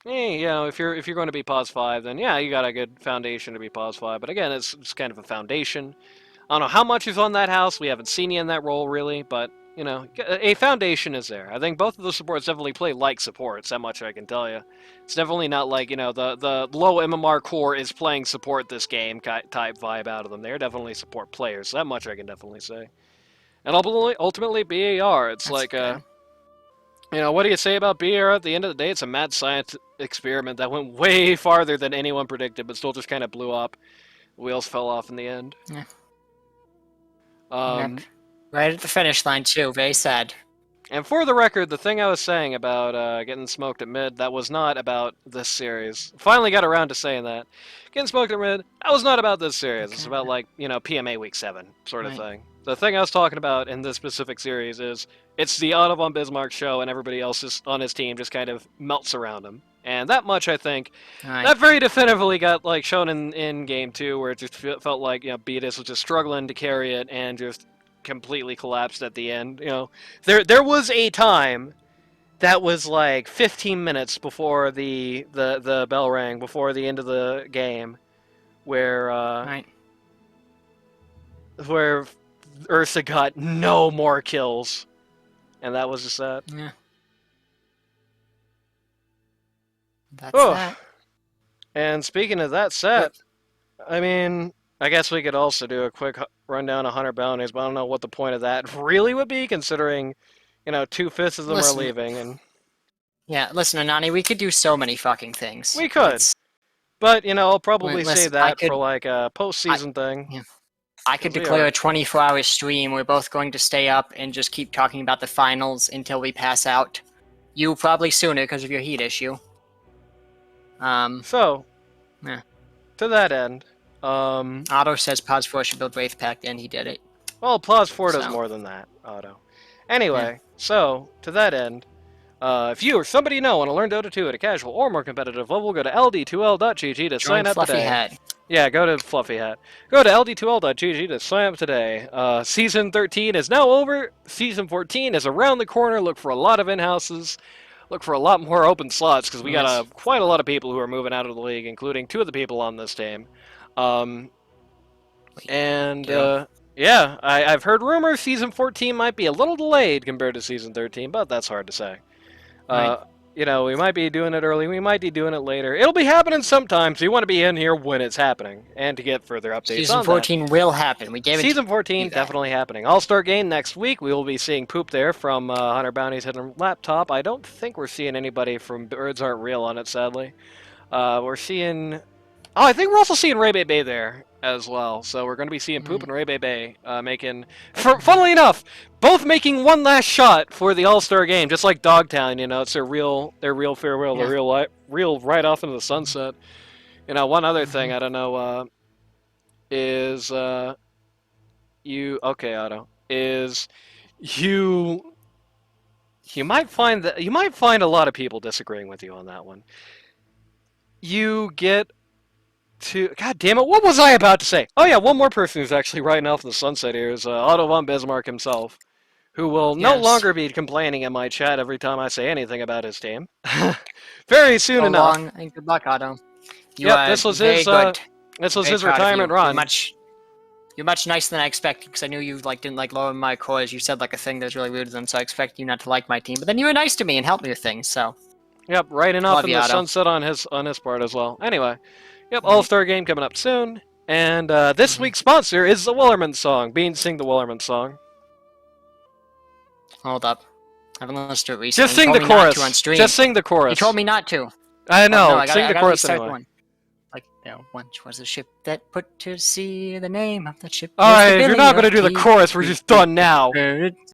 if you're going to be pause 5, then yeah, you got a good foundation to be pause 5. But again, it's kind of a foundation. I don't know how much is on that house. We haven't seen you in that role really, but a foundation is there. I think both of the supports definitely play like supports. That much I can tell you. It's definitely not like the low MMR core is playing support this game type vibe out of them. They're definitely support players. So that much I can definitely say. And ultimately BAR. It's That's good. what do you say about BAR? At the end of the day, it's a mad science experiment that went way farther than anyone predicted, but still just kind of blew up. Wheels fell off in the end. Yeah. Um, Right at the finish line, too. Very sad. And for the record, the thing I was saying about getting smoked at mid, that was not about this series. Finally got around to saying that. Getting smoked at mid, that was not about this series. It's about, PMA Week 7 sort of thing. The thing I was talking about in this specific series is it's the Otto von Bismarck show, and everybody else on his team just kind of melts around him. And that much, I think, that very definitively got shown in Game 2, where it just felt like Beatus was just struggling to carry it and just completely collapsed at the end. There was a time that was 15 minutes before the bell rang, before the end of the game, where where Ursa got no more kills, and that was just that. Yeah. That's that. And speaking of that set, I mean, I guess we could also do a quick rundown of 100 bounties, but I don't know what the point of that really would be, considering, 2/5 of them are leaving. And yeah, listen, Anani, we could do so many fucking things. We could. But, I'll probably Listen, save that for a post-season thing. Yeah. I could We declare are- a 24-hour stream. We're both going to stay up and just keep talking about the finals until we pass out. You probably sooner because of your heat issue. So, Yeah. to that end, Otto says Pods 4 should build Wraith Pact, and he did it. well, Pause 4 does So. more than that, Otto. Anyway, so, to that end, if you or somebody you know want to learn Dota 2 at a casual or more competitive level, go to ld2l.gg to sign Join up Fluffy today. Hat. Yeah, go to Fluffy Hat. Go to ld2l.gg to sign up today. Season 13 is now over. Season 14 is around the corner. Look for a lot of in-houses. Look for a lot more open slots, because we got quite a lot of people who are moving out of the league, including 2 of the people on this team. Yeah, I've heard rumors Season 14 might be a little delayed compared to Season 13, but that's hard to say. We might be doing it early, we might be doing it later. It'll be happening sometime, so you want to be in here when it's happening, and to get further updates Season on 14 will happen. We gave it Season 14 definitely happening. All-Star Game next week. We will be seeing Poop there from 100 Bounties Hidden Laptop. I don't think we're seeing anybody from Birds Aren't Real on it, sadly. We're seeing... Oh, I think we're also seeing Ray Bay there as well. So we're going to be seeing Poop and Ray Bay making... Funnily enough, both making one last shot for the All-Star Game, just like Dogtown. It's their real farewell, their real ride off into the sunset. One other thing I don't know is you... Okay, Otto. Is you might find a lot of people disagreeing with you on that one. You get to... God damn it, what was I about to say? Oh yeah, one more person who's actually riding off in the sunset here is Otto von Bismarck himself, who will no Yes. longer be complaining in my chat every time I say anything about his team. Very soon So enough. long and good luck, Otto. You Yep, are this was very his good. this was Very his proud of retirement you. run. You're much nicer than I expected because I knew you didn't like lower my cores. You said like a thing that was really rude to them, so I expected you not to like my team. But then you were nice to me and helped me with things. So Yep, right enough Love in you, the Otto. sunset on his part as well. Anyway, yep, All-Star game coming up soon. And this week's sponsor is the Willerman song. Bean, sing the Willerman song. hold up, I haven't listened to it recently. Just sing He the told me not chorus. to on stream. Just sing the chorus. He told me not to. I know. No, I sing the gotta chorus restart anyway. one. Like, once was a ship that put to sea. The name of that ship. All was right, the if you're Billy not gonna of do the Tea. chorus, we're just done now. Birds